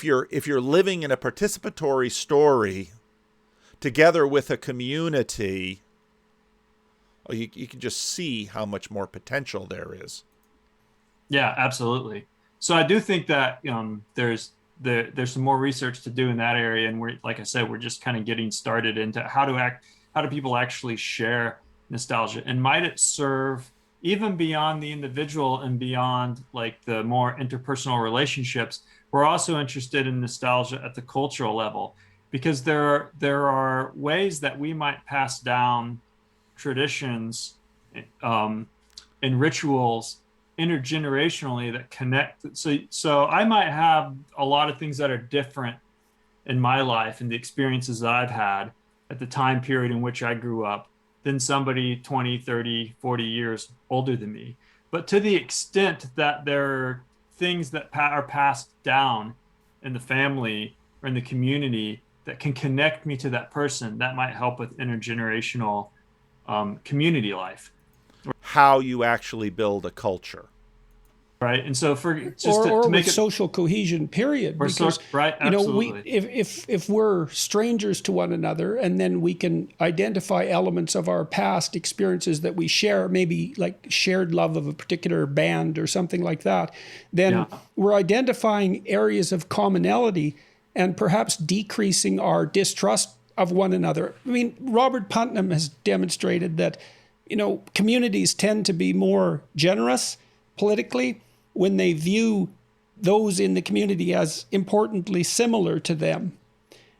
you're living in a participatory story together with a community, you can just see how much more potential there is. Yeah, absolutely. So I do think that there's some more research to do in that area, and like I said, we're just kind of getting started into how do people actually share nostalgia, and might it serve even beyond the individual and beyond like the more interpersonal relationships. We're also interested in nostalgia at the cultural level, because there are ways that we might pass down traditions and rituals intergenerationally that connect. So I might have a lot of things that are different in my life and the experiences that I've had at the time period in which I grew up than somebody 20, 30, 40 years older than me. But to the extent that there are things that are passed down in the family or in the community that can connect me to that person, that might help with intergenerational community life. How you actually build a culture. Right, and so for just to make with it social cohesion, period. Because absolutely. If we're strangers to one another, and then we can identify elements of our past experiences that we share, maybe like shared love of a particular band or something like that, then we're identifying areas of commonality and perhaps decreasing our distrust of one another. I mean, Robert Putnam has demonstrated that, communities tend to be more generous politically when they view those in the community as importantly similar to them.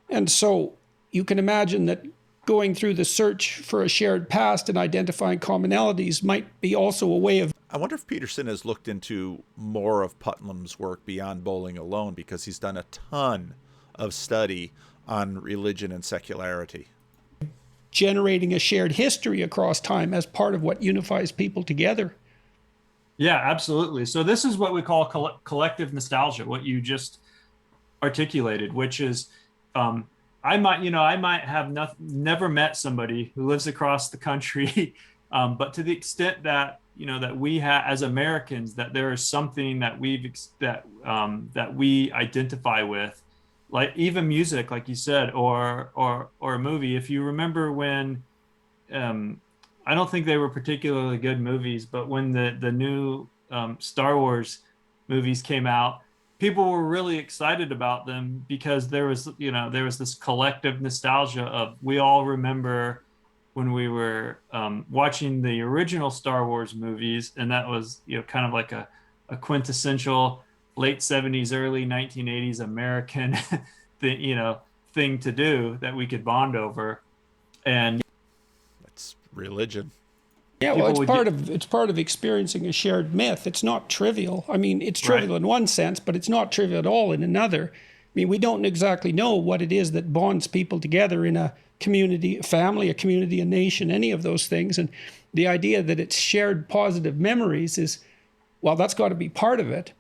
And so you can imagine that going through the search for a shared past and identifying commonalities might be also a way of... I wonder if Peterson has looked into more of Putnam's work beyond Bowling Alone, because he's done a ton of study on religion and secularity. Generating a shared history across time as part of what unifies people together. Yeah, absolutely. So this is what we call collective nostalgia, what you just articulated, which is I might have never met somebody who lives across the country, but to the extent that that we have as Americans, that there is something that that we identify with, like even music, like you said, or a movie. If you remember when I don't think they were particularly good movies, but when the new Star Wars movies came out, people were really excited about them because there was this collective nostalgia of, we all remember when we were watching the original Star Wars movies, and that was kind of like a quintessential late 70s, early 1980s American thing to do that we could bond over. And It's religion. Yeah, well, people would it's part of experiencing a shared myth. It's not trivial. I mean, it's trivial in one sense, but it's not trivial at all in another. I mean, we don't exactly know what it is that bonds people together in a community, a family, a community, a nation, any of those things. And the idea that it's shared positive memories is, well, that's got to be part of it.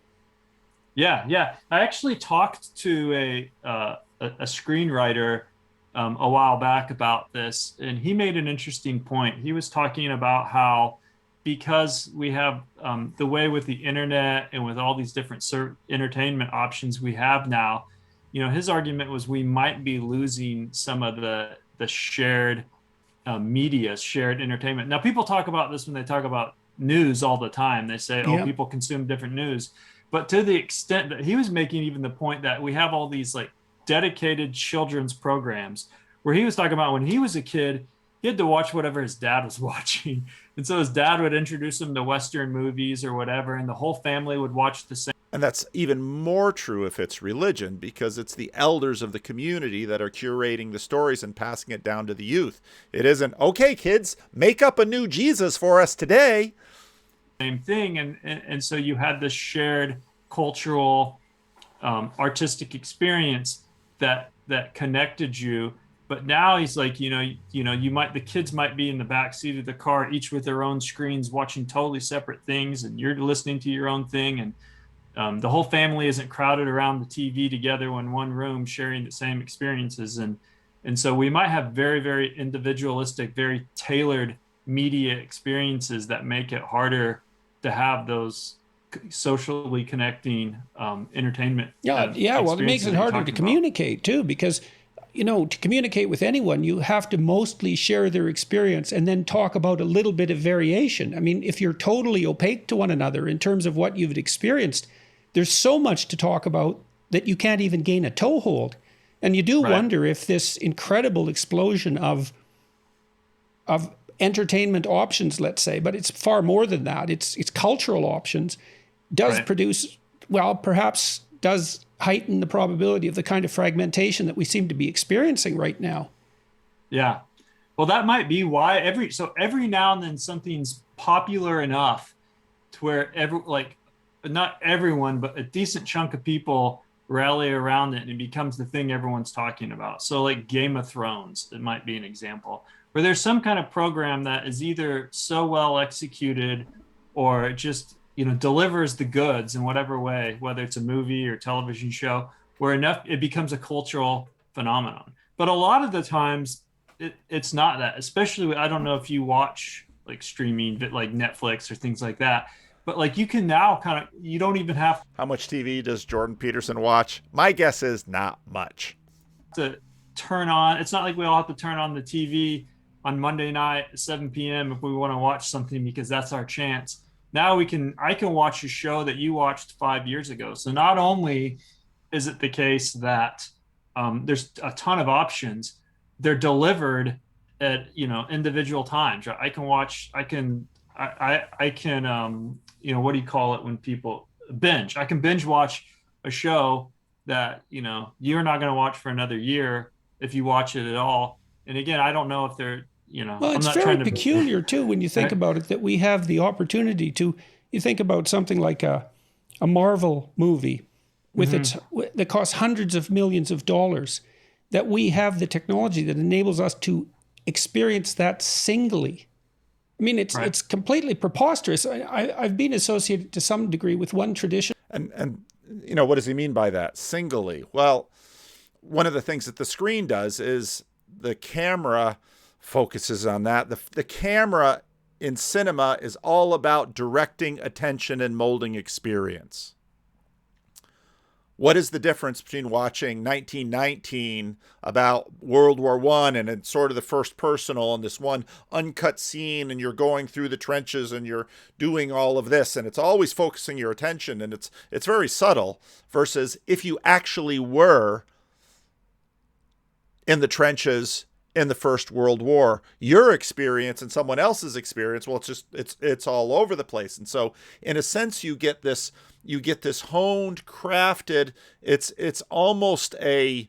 Yeah. I actually talked to a screenwriter a while back about this, and he made an interesting point. He was talking about how, because we have the way with the internet and with all these different entertainment options we have now, his argument was we might be losing some of the shared media, shared entertainment. Now, people talk about this when they talk about news all the time. They say, oh, people consume different news. But to the extent that he was making even the point that we have all these like dedicated children's programs, where he was talking about when he was a kid, he had to watch whatever his dad was watching. And so his dad would introduce him to Western movies or whatever, and the whole family would watch the same. And that's even more true if it's religion, because it's the elders of the community that are curating the stories and passing it down to the youth. It isn't, okay, kids, make up a new Jesus for us today. Same thing. And so you had this shared cultural, artistic experience that connected you. But now he's like, the kids might be in the back seat of the car, each with their own screens, watching totally separate things, and you're listening to your own thing. And the whole family isn't crowded around the TV together in one room, sharing the same experiences. And so we might have very, very individualistic, very tailored media experiences that make it harder to have those socially connecting entertainment. Well, it makes it harder to communicate too, because to communicate with anyone, you have to mostly share their experience and then talk about a little bit of variation. I mean, if you're totally opaque to one another in terms of what you've experienced, there's so much to talk about that you can't even gain a toehold. And you do wonder if this incredible explosion of entertainment options, let's say, but it's far more than that. It's cultural options, does produce, perhaps does heighten the probability of the kind of fragmentation that we seem to be experiencing right now. Yeah. Well, that might be why every now and then something's popular enough to where not everyone, but a decent chunk of people rally around it and it becomes the thing everyone's talking about. So like Game of Thrones, it might be an example, where there's some kind of program that is either so well executed or just delivers the goods in whatever way, whether it's a movie or television show, where it becomes a cultural phenomenon. But a lot of the times it's not that, especially, I don't know if you watch like streaming, like Netflix or things like that, but like you can now you don't even have. How much TV does Jordan Peterson watch? My guess is not much. To turn on, it's not like we all have to turn on the TV on Monday night at 7 p.m. if we want to watch something, because that's our chance. Now I can watch a show that you watched 5 years ago. So not only is it the case that there's a ton of options, they're delivered at individual times. Right? I can what do you call it when people binge? I can binge watch a show that you're not going to watch for another year if you watch it at all. And again, I don't know if they're well, it's very peculiar too when you think about it, that we have the opportunity to. You think about something like a Marvel movie with that costs hundreds of millions of dollars, that we have the technology that enables us to experience that singly. I mean, it's completely preposterous. I've been associated to some degree with one tradition. And what does he mean by that? Singly. Well, one of the things that the screen does is the camera focuses on that. The camera in cinema is all about directing attention and molding experience. What is the difference between watching 1919 about World War I and it's sort of the first personal and this one uncut scene and you're going through the trenches and you're doing all of this and it's always focusing your attention and it's very subtle, versus if you actually were in the trenches in the First World War, your experience and someone else's experience, well, it's all over the place. And so in a sense, you get this honed, crafted, it's almost a,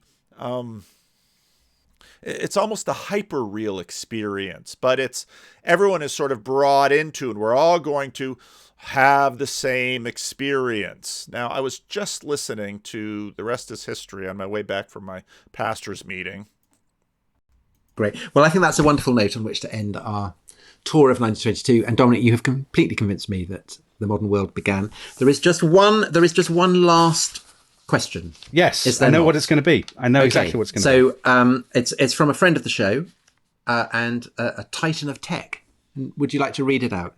it's almost a hyper real experience, but it's everyone is sort of brought into, and we're all going to have the same experience. Now, I was just listening to The Rest is History on my way back from my pastor's meeting. Great. Well, I think that's a wonderful note on which to end our tour of 1922. And Dominic, you have completely convinced me that the modern world began. There is just one last question. Yes, I know what it's going to be. I know exactly what it's going to be. So it's from a friend of the show and a titan of tech. Would you like to read it out?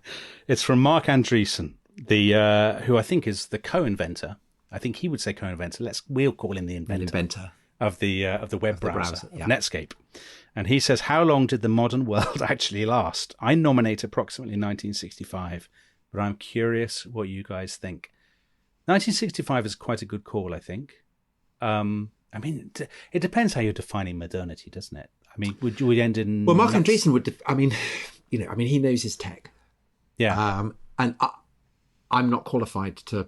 It's from Mark Andreessen, who I think is the co-inventor. I think he would say co-inventor. We'll call him the inventor of the web browser, yeah. Netscape. And he says, how long did the modern world actually last? I nominate approximately 1965, but I'm curious what you guys think. 1965 is quite a good call, I think. I mean, it depends how you're defining modernity, doesn't it? I mean, would you end in... Well, Mark Andreessen would... he knows his tech. Yeah. And I'm not qualified to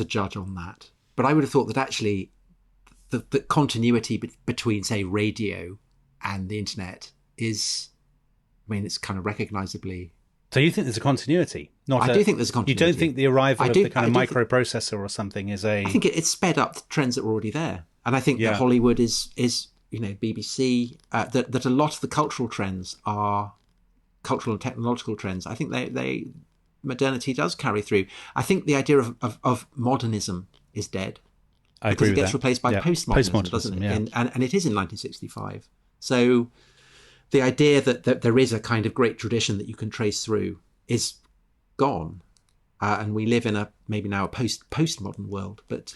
judge on that. But I would have thought that actually the continuity between, say, radio and the internet is... I mean, it's kind of recognisably... So you think there's a continuity? I do think there's a continuity. You don't think the arrival of the kind of microprocessor or something is a... I think it's sped up the trends that were already there. And I think that Hollywood is BBC, that a lot of the cultural trends are cultural and technological trends. I think modernity does carry through. I think the idea of modernism is dead. I agree with that. Because it gets replaced by postmodernism, doesn't it? Yeah. And it is in 1965. So the idea that there is a kind of great tradition that you can trace through is gone. And we live in maybe now a postmodern world. But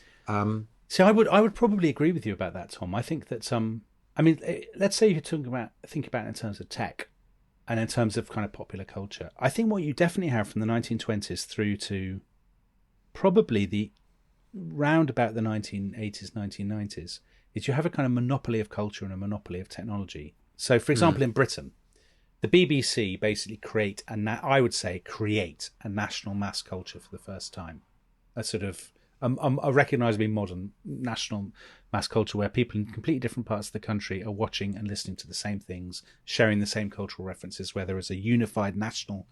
see, I would probably agree with you about that, Tom. I think that I mean, let's say you're think about it in terms of tech and in terms of kind of popular culture. I think what you definitely have from the 1920s through to probably the round about the 1980s, 1990s is you have a kind of monopoly of culture and a monopoly of technology. So, for example, in Britain, the BBC basically create a national mass culture for the first time. A sort of a recognisably modern national mass culture where people in completely different parts of the country are watching and listening to the same things, sharing the same cultural references, where there is a unified national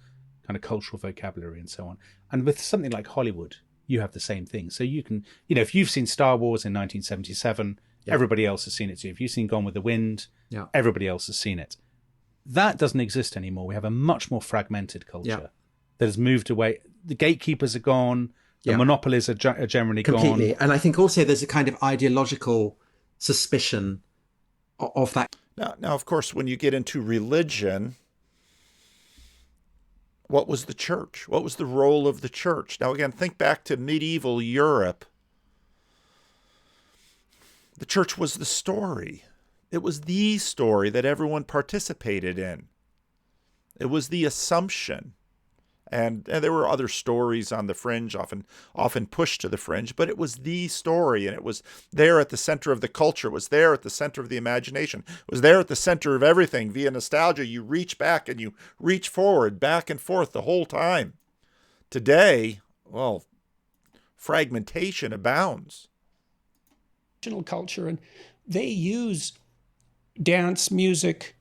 kind of cultural vocabulary and so on. And with something like Hollywood, you have the same thing. So you can, if you've seen Star Wars in 1977, everybody else has seen it too. If you've seen Gone with the Wind, everybody else has seen it. That doesn't exist anymore. We have a much more fragmented culture that has moved away. The gatekeepers are gone. The monopolies are generally completely gone. And I think also there's a kind of ideological suspicion of that. Now, of course, when you get into religion, what was the church? What was the role of the church? Now, again, think back to medieval Europe. The church was the story. It was the story that everyone participated in. It was the assumption. And there were other stories on the fringe, often pushed to the fringe, but it was the story, and it was there at the center of the culture. It was there at the center of the imagination. It was there at the center of everything. Via nostalgia, you reach back and you reach forward, back and forth the whole time. Today, well, fragmentation abounds. Culture, and they use dance, music,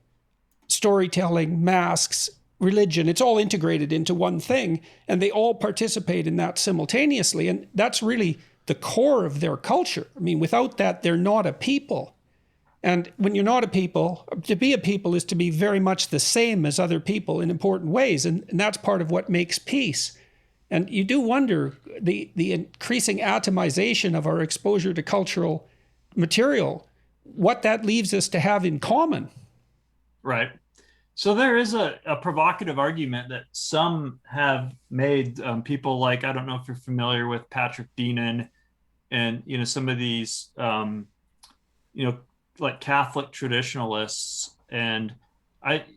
storytelling, masks, religion. It's all integrated into one thing, and they all participate in that simultaneously. And that's really the core of their culture. I mean, without that, they're not a people. And when you're not a people, to be a people is to be very much the same as other people in important ways. And that's part of what makes peace. And you do wonder the increasing atomization of our exposure to cultural material, what that leaves us to have in common. Right. So there is a provocative argument that some have made, people like, I don't know if you're familiar with Patrick Deenan and, some of these, like Catholic traditionalists. And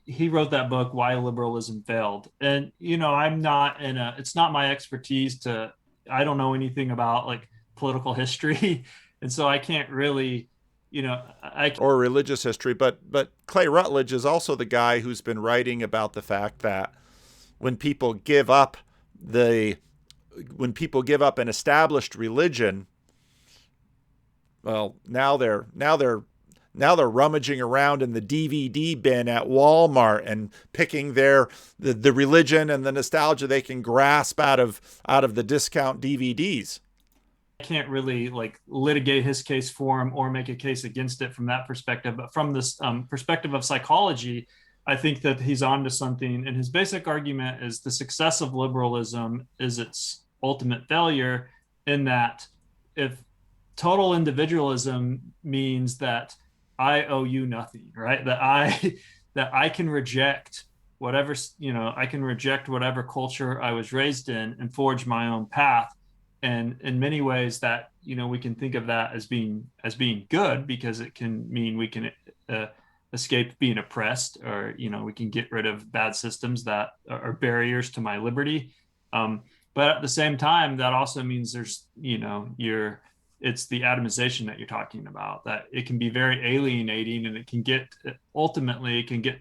he wrote that book, Why Liberalism Failed. And, I'm not it's not my expertise I don't know anything about like political history. And so I can't really, or religious history, but Clay Routledge is also the guy who's been writing about the fact that when people give up an established religion, well, now they're Now they're rummaging around in the DVD bin at Walmart and picking the religion and the nostalgia they can grasp out of the discount DVDs. I can't really like litigate his case for him or make a case against it from that perspective. But from this perspective of psychology, I think that he's onto something. And his basic argument is the success of liberalism is its ultimate failure, in that if total individualism means that I owe you nothing, right? That I can reject whatever, I can reject whatever culture I was raised in and forge my own path. And in many ways that, we can think of that as being good, because it can mean we can escape being oppressed, or, we can get rid of bad systems that are barriers to my liberty. But at the same time, that also means there's, it's the atomization that you're talking about, that it can be very alienating, and it can get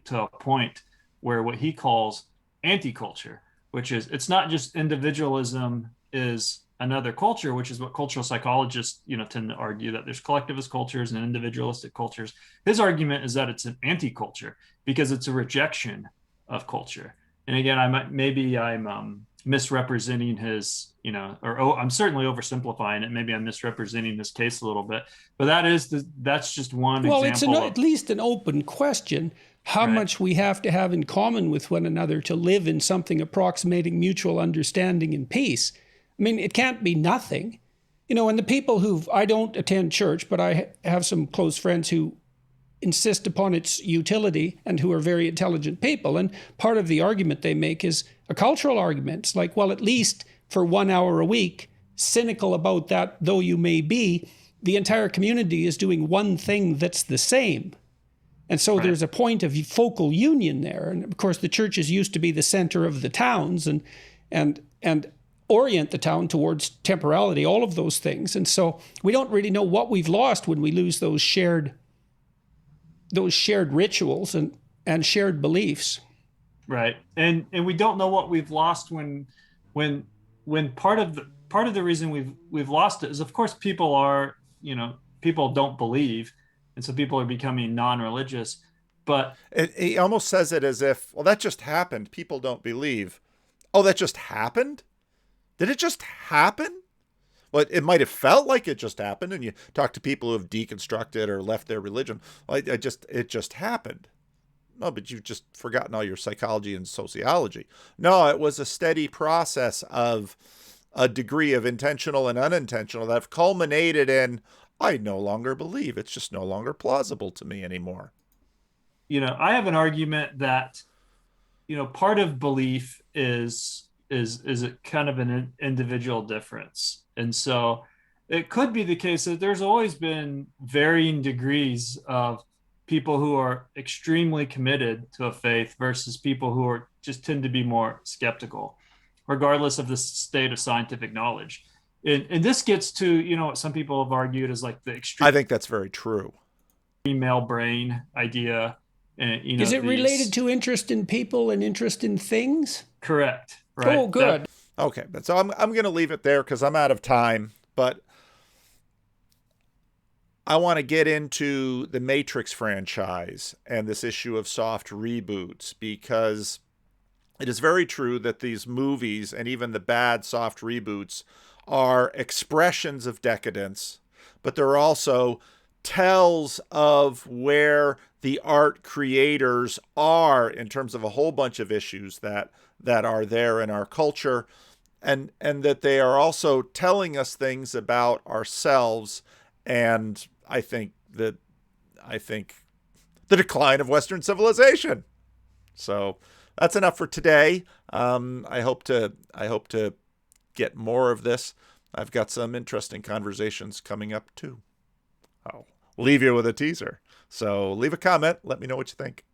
to a point where what he calls anti-culture, which is, it's not just individualism is another culture, which is what cultural psychologists, tend to argue, that there's collectivist cultures and individualistic cultures. His argument is that it's an anti-culture because it's a rejection of culture. And again, I'm misrepresenting his, I'm certainly oversimplifying it. Maybe I'm misrepresenting this case a little bit, but that's just one example. Well, it's at least an open question, how much we have to have in common with one another to live in something approximating mutual understanding and peace. I mean, it can't be nothing. And the people I don't attend church, but I have some close friends who insist upon its utility and who are very intelligent people. And part of the argument they make is a cultural argument. It's like, well, at least for 1 hour a week, cynical about that though you may be, the entire community is doing one thing that's the same. And so there's a point of focal union there. And of course, the churches used to be the center of the towns and orient the town towards temporality, all of those things. And so we don't really know what we've lost when we lose those shared rituals and shared beliefs. Right. And we don't know what we've lost when part of the reason we've lost it is, of course, people don't believe. And so people are becoming non-religious, but he almost says it as if, well, that just happened. People don't believe. Oh, that just happened? Did it just happen? Well, it might have felt like it just happened, and you talk to people who have deconstructed or left their religion. Well, it just happened. No, but you've just forgotten all your psychology and sociology. No, it was a steady process of a degree of intentional and unintentional that have culminated in, I no longer believe. It's just no longer plausible to me anymore. I have an argument that, part of belief is a kind of an individual difference. And so it could be the case that there's always been varying degrees of people who are extremely committed to a faith versus people who just tend to be more skeptical, regardless of the state of scientific knowledge. And this gets to, what some people have argued is like the extreme. I think that's very true. Male brain idea. And, is it related to interest in people and interest in things? Correct. Right. Oh, good. Okay, so I'm going to leave it there because I'm out of time, but I want to get into the Matrix franchise and this issue of soft reboots, because it is very true that these movies and even the bad soft reboots are expressions of decadence, but they're also tells of where the art creators are in terms of a whole bunch of issues that are there in our culture, and that they are also telling us things about ourselves, and I think the decline of Western civilization. So that's enough for today. I hope to get more of this. I've got some interesting conversations coming up too. I'll leave you with a teaser. So leave a comment. Let me know what you think.